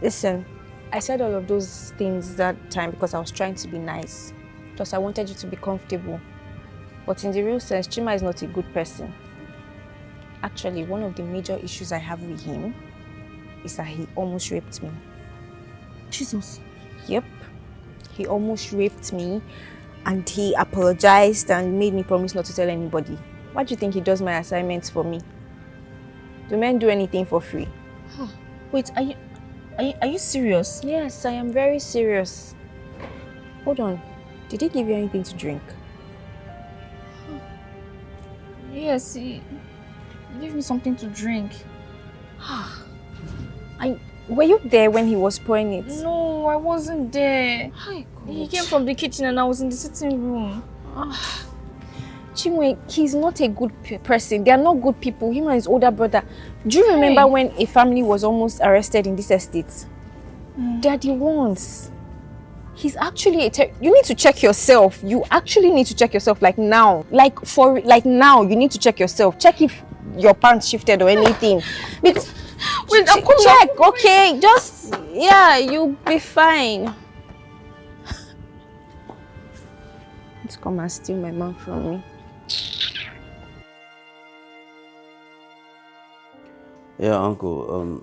Listen, I said all of those things that time because I was trying to be nice. Because I wanted you to be comfortable. But in the real sense, Chima is not a good person. Actually, one of the major issues I have with him is that he almost raped me. Jesus. Yep. He almost raped me and he apologized and made me promise not to tell anybody. Why do you think he does my assignments for me? Do men do anything for free? Wait, are you serious? Yes, I am very serious. Hold on. Did he give you anything to drink? Yes, he gave me something to drink. Were you there when he was pouring it? No, I wasn't there. He came from the kitchen and I was in the sitting room. Chimwe, he's not a good person. They are not good people. Him and his older brother. Do you remember when a family was almost arrested in this estate? They are the ones. He's actually you need to check yourself. You actually need to check yourself like now. Like now, you need to check yourself. Check if your pants shifted or anything. Because wait, check, okay? Just, yeah, you'll be fine. Let's come and steal my man from me. Yeah, uncle.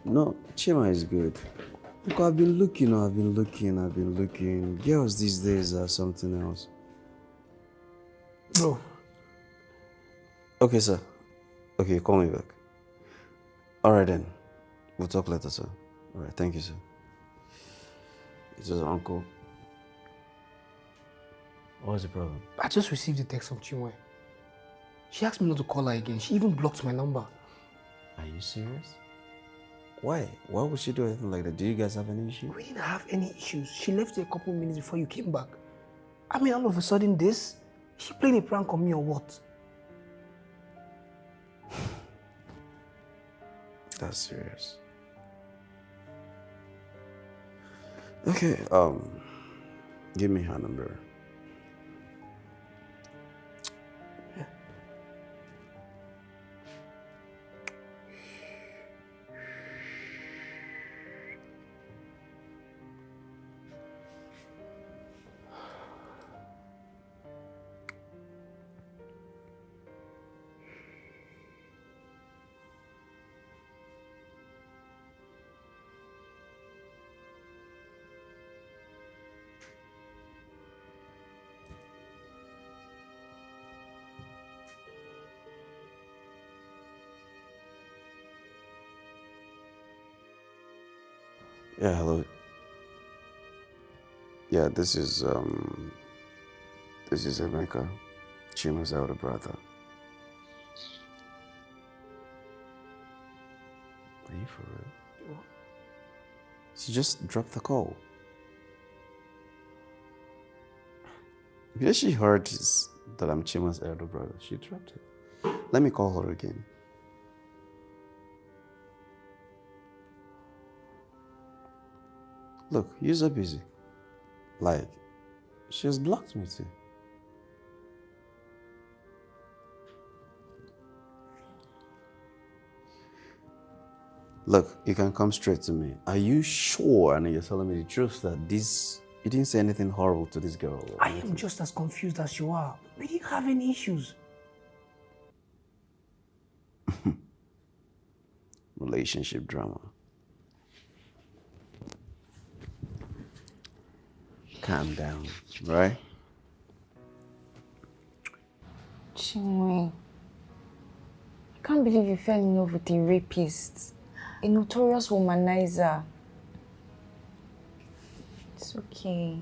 No, Chima is good. Uncle, I've been looking. Girls these days are something else. Bro. Okay, sir. Okay, call me back. All right, then. We'll talk later, sir. All right, thank you, sir. It was uncle. What's the problem? I just received a text from Chinwe. She asked me not to call her again. She even blocked my number. Are you serious? Why? Why would she do anything like that? Do you guys have any issue? We didn't have any issues. She left you a couple minutes before you came back. I mean, all of a sudden this? Is she playing a prank on me or what? That's serious. Okay, give me her number. Yeah, hello. Yeah, this is Emeka, Chima's elder brother. Are you for real? What? She just dropped the call. Because she heard that I'm Chima's elder brother, she dropped it. Let me call her again. Look, use her busy. Like, she has blocked me too. Look, you can come straight to me. Are you sure, and you're telling me the truth, that you didn't say anything horrible to this girl? I am just as confused as you are. We didn't have any issues. Relationship drama. Calm down, right? Chima, I can't believe you fell in love with a rapist, a notorious womanizer. It's okay.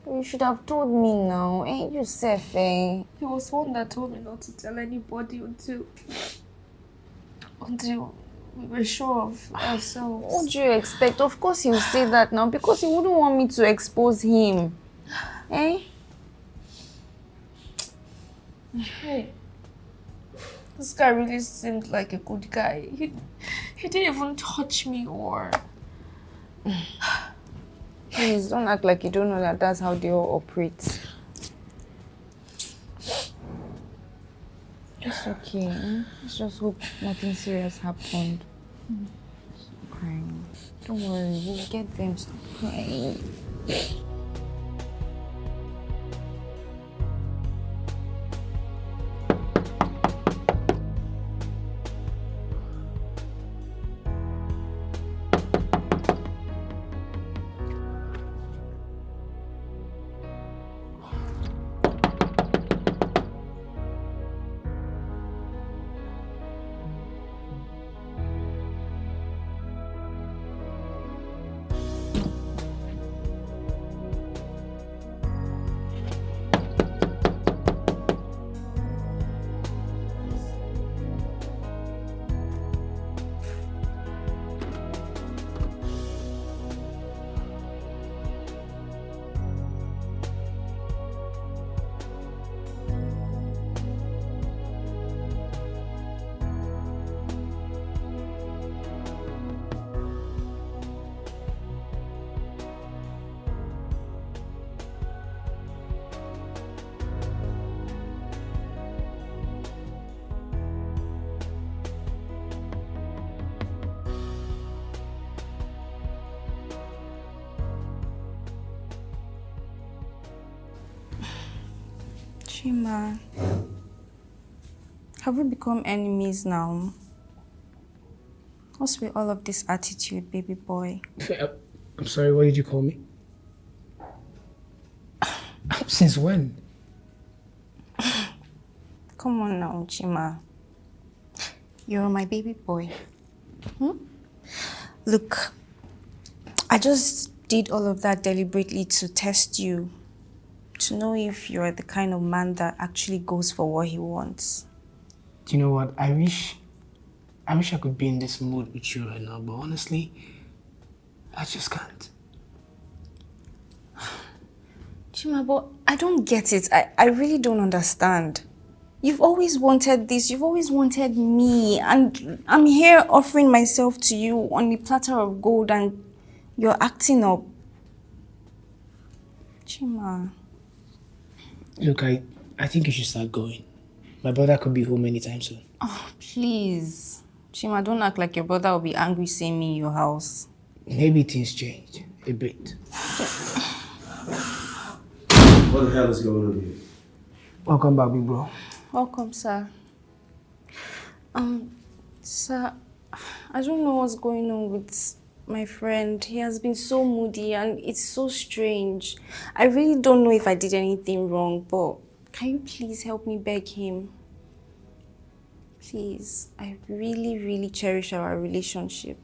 But you should have told me now. Ain't you safe, eh? He was one that told me not to tell anybody until we were sure of ourselves. What do you expect? Of course he'll say that now because he wouldn't want me to expose him. Eh? Hey, this guy really seemed like a good guy. He didn't even touch me or... Please, don't act like you don't know that that's how they all operate. It's okay. Eh? Let's just hope nothing serious happened. Stop crying. Don't worry, we'll get them. Stop crying. Chima, have we become enemies now? What's with all of this attitude, baby boy? I'm sorry, what did you call me? Since when? Come on now, Chima. You're my baby boy. Look, I just did all of that deliberately to test you, to know if you're the kind of man that actually goes for what he wants. Do you know what? I wish I could be in this mood with you right now, but honestly, I just can't. Chima, but I don't get it. I really don't understand. You've always wanted this, you've always wanted me, and I'm here offering myself to you on a platter of gold and you're acting up. Chima. Look, I think you should start going. My brother could be home anytime soon. Oh, please. Chima, don't act like your brother will be angry seeing me in your house. Maybe things change a bit. What the hell is going on here? Welcome back, big bro. Welcome, sir. Sir, I don't know what's going on with my friend. He has been so moody and it's so strange. I really don't know if I did anything wrong, but can you please help me beg him? Please, I really, really cherish our relationship.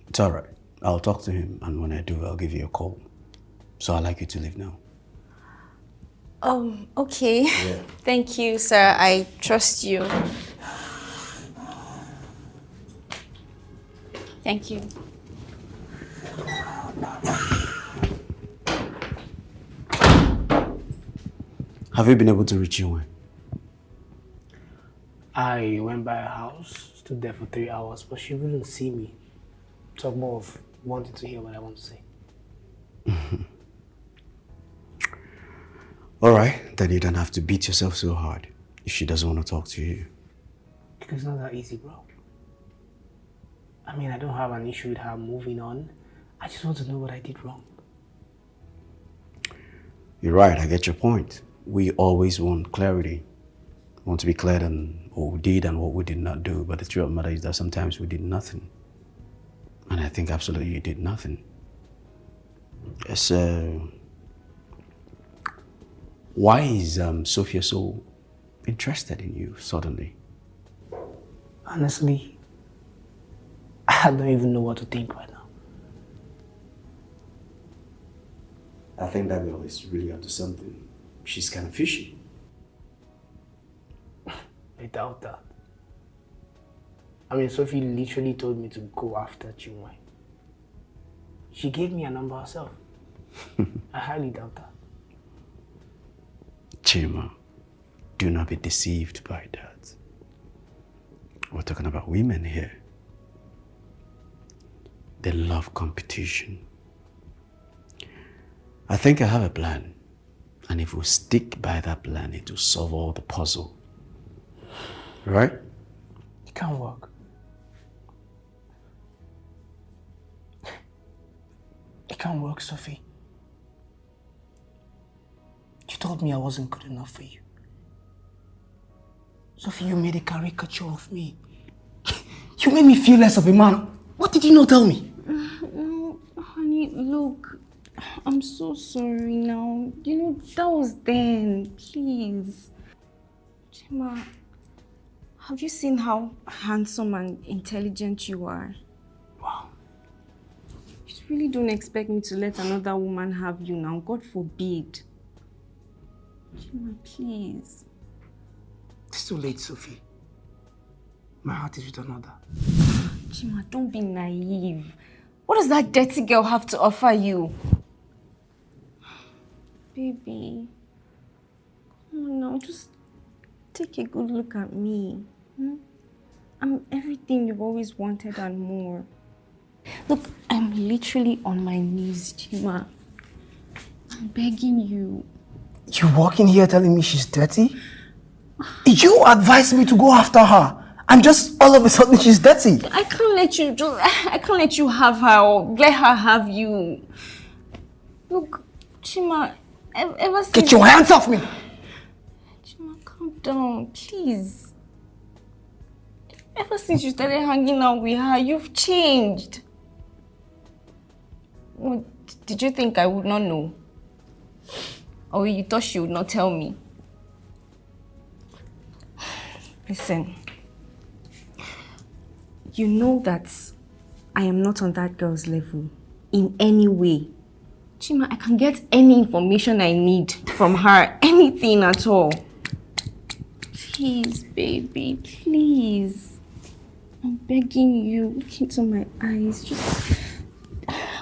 It's all right. I'll talk to him, and when I do, I'll give you a call. So I'd like you to leave now. Okay. Yeah. Thank you, sir. I trust you. Thank you. Have you been able to reach Iheonuekwu? I went by her house, stood there for 3 hours, but she wouldn't see me. Talk more of wanting to hear what I want to say. Alright, then you don't have to beat yourself so hard if she doesn't want to talk to you. It's not that easy, bro. I mean, I don't have an issue with her moving on. I just want to know what I did wrong. You're right, I get your point. We always want clarity. We want to be clear on what we did and what we did not do, but the truth of the matter is that sometimes we did nothing. And I think absolutely you did nothing. So, why is Sophia so interested in you suddenly? Honestly, I don't even know what to think right now. I think that girl is really up to something. She's kind of fishy. I doubt that. I mean, Sophie literally told me to go after Chima. She gave me a number herself. I highly doubt that. Chima, do not be deceived by that. We're talking about women here. They love competition. I think I have a plan. And if we stick by that plan, it will solve all the puzzle. Right? It can't work. It can't work, Sophie. You told me I wasn't good enough for you. Sophie, you made a caricature of me. You made me feel less of a man. What did you not tell me? No, honey, look. I'm so sorry now. You know, that was then. Please. Chima, have you seen how handsome and intelligent you are? Wow. You really don't expect me to let another woman have you now. God forbid. Chima, please. It's too late, Sophie. My heart is with another. Chima, don't be naive. What does that dirty girl have to offer you? Baby, come on now, just take a good look at me. I'm everything you've always wanted and more. Look, I'm literally on my knees, Chima. I'm begging you. You walking here telling me she's dirty? You advised me to go after her. And just all of a sudden she's dirty. I can't let you have her or let her have you. Look, Chima, ever since... Get your hands off me! Chima, calm down, please. Ever since you started hanging out with her, you've changed. What, did you think I would not know? Or you thought she would not tell me? Listen. You know that I am not on that girl's level in any way. Chima, I can get any information I need from her, anything at all. Please, baby, please. I'm begging you, look into my eyes. Just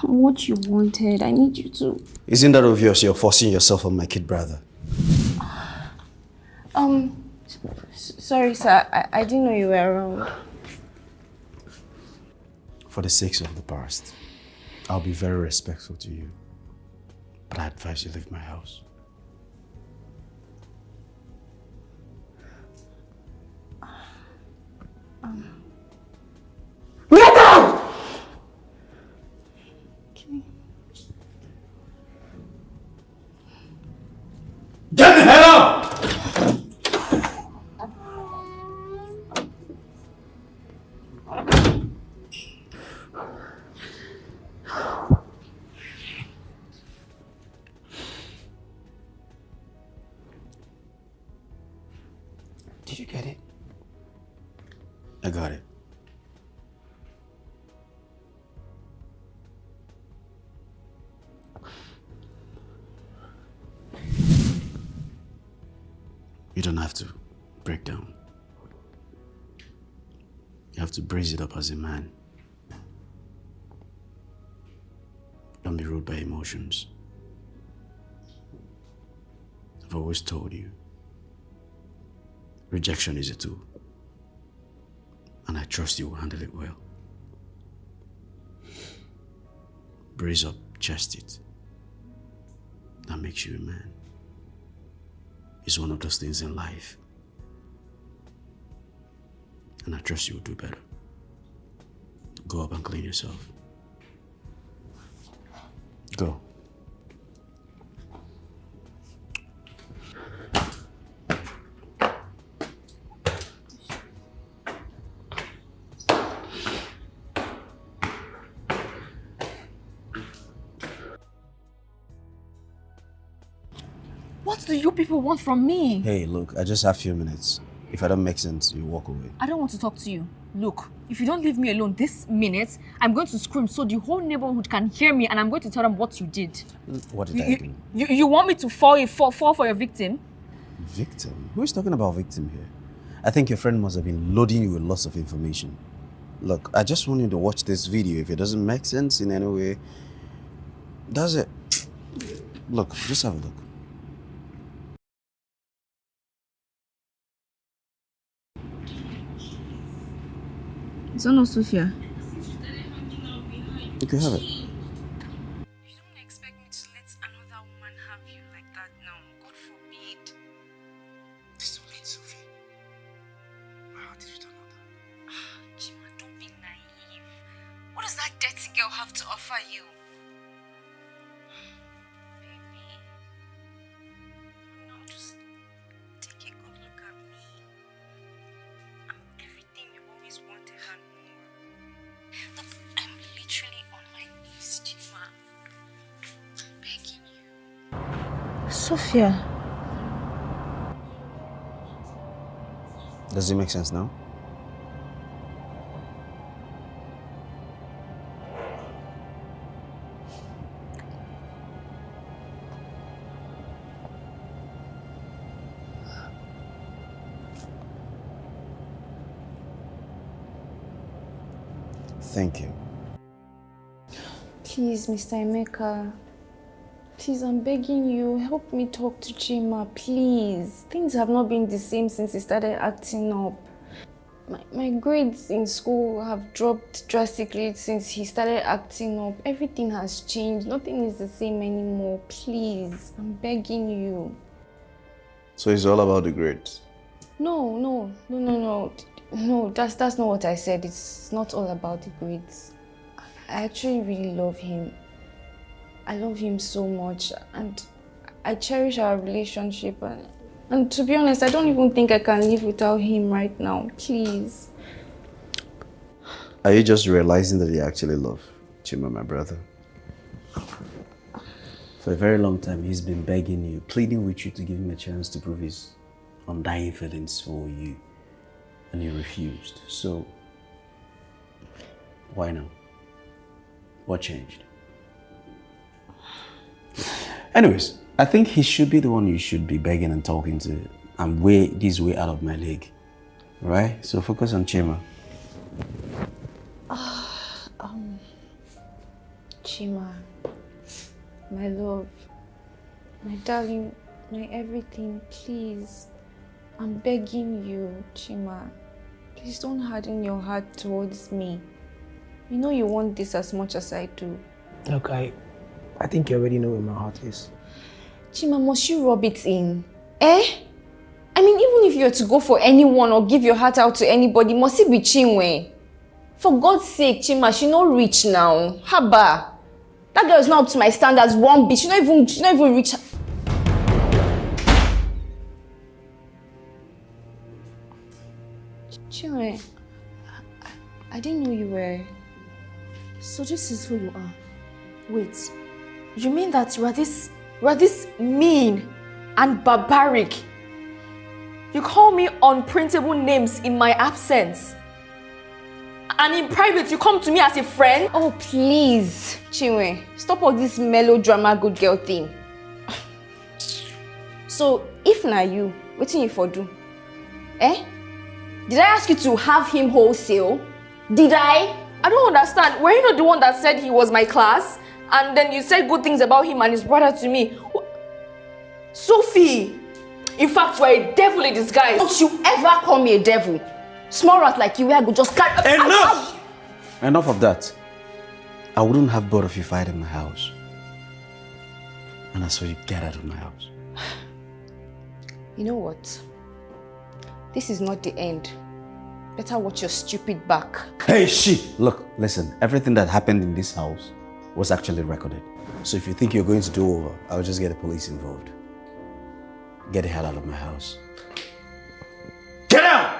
what you wanted. I need you to... Isn't that obvious? You're forcing yourself on my kid brother. Sorry, sir. I didn't know you were around. For the sake of the past, I'll be very respectful to you. But I advise you leave my house. Get out! Okay. Get the hell out! Did you get it? I got it. You don't have to break down. You have to brace it up as a man. Don't be ruled by emotions. I've always told you, rejection is a tool. And I trust you will handle it well. Brace up, chest it. That makes you a man. It's one of those things in life. And I trust you will do better. Go up and clean yourself. Go. What do you people want from me? Hey, look, I just have a few minutes. If I don't make sense, you walk away. I don't want to talk to you. Look, if you don't leave me alone this minute, I'm going to scream so the whole neighborhood can hear me, and I'm going to tell them what you did. What did I do? You want me to fall for your victim? Victim? Who is talking about victim here? I think your friend must have been loading you with lots of information. Look, I just want you to watch this video. If it doesn't make sense in any way, does it? Look, just have a look. It's not Sophia. You can have it. You don't expect me to let another woman have you like that now. God forbid. It's too late, Sophie. My heart is with another. Chima, don't be naive. What does that dirty girl have to offer you? Baby. No, just take a good look at me. I'm everything you've always wanted and more. Look, I'm literally on my knees, Chima. I'm begging you. Sophia. Does it make sense now? Thank you. Please, Mr. Emeka. Please, I'm begging you, help me talk to Chima, please. Things have not been the same since he started acting up. My grades in school have dropped drastically since he started acting up. Everything has changed. Nothing is the same anymore. Please, I'm begging you. So it's all about the grades? No, that's not what I said. It's not all about the grades. I actually really love him. I love him so much, and I cherish our relationship. And to be honest, I don't even think I can live without him right now. Please. Are you just realizing that you actually love Chima, my brother? For a very long time, he's been begging you, pleading with you to give him a chance to prove his undying feelings for you. And you refused. So, why now? What changed? Anyways, I think he should be the one you should be begging and talking to. I'm way out of my league. Right? So focus on Chima. Chima, my love, my darling, my everything, please. I'm begging you, Chima. Please don't harden your heart towards me. You know you want this as much as I do. Look, I think you already know where my heart is. Chima, must you rub it in? Eh? I mean, even if you were to go for anyone or give your heart out to anybody, must it be Chinwe? For God's sake, Chima, she not rich now. Haba. That girl is not up to my standards one bit. She not even rich. Chinwe, I didn't know you were. So this is who you are. Wait, you mean that you are this mean and barbaric? You call me unprintable names in my absence. And in private, you come to me as a friend? Oh, please, Chinwe, stop all this melodrama good girl thing. So, If na you, wetin you for do? Eh? Did I ask you to have him wholesale? Did I? I don't understand. Were you not the one that said he was my class? And then you said good things about him and his brother to me. Sophie! In fact, you are a devil in disguise. Don't you ever call me a devil. Small rat like you, I go just carry... Enough! Enough of that. I wouldn't have both of you fight in my house. And I saw you get out of my house. You know what? This is not the end. Better watch your stupid back. Hey, shit! Look, listen. Everything that happened in this house was actually recorded. So if you think you're going to do over, I'll just get the police involved. Get the hell out of my house. Get out!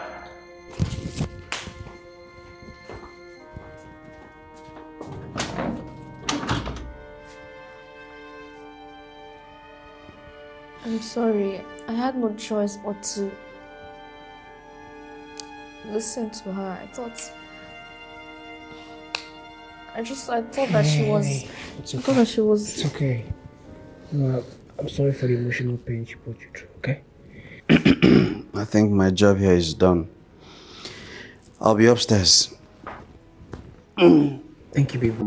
I'm sorry. I had no choice but to listen to her. I thought that she was... It's I thought that she was... It's okay. Well, I'm sorry for the emotional pain she put you through, okay? I think my job here is done. I'll be upstairs. Thank you, baby.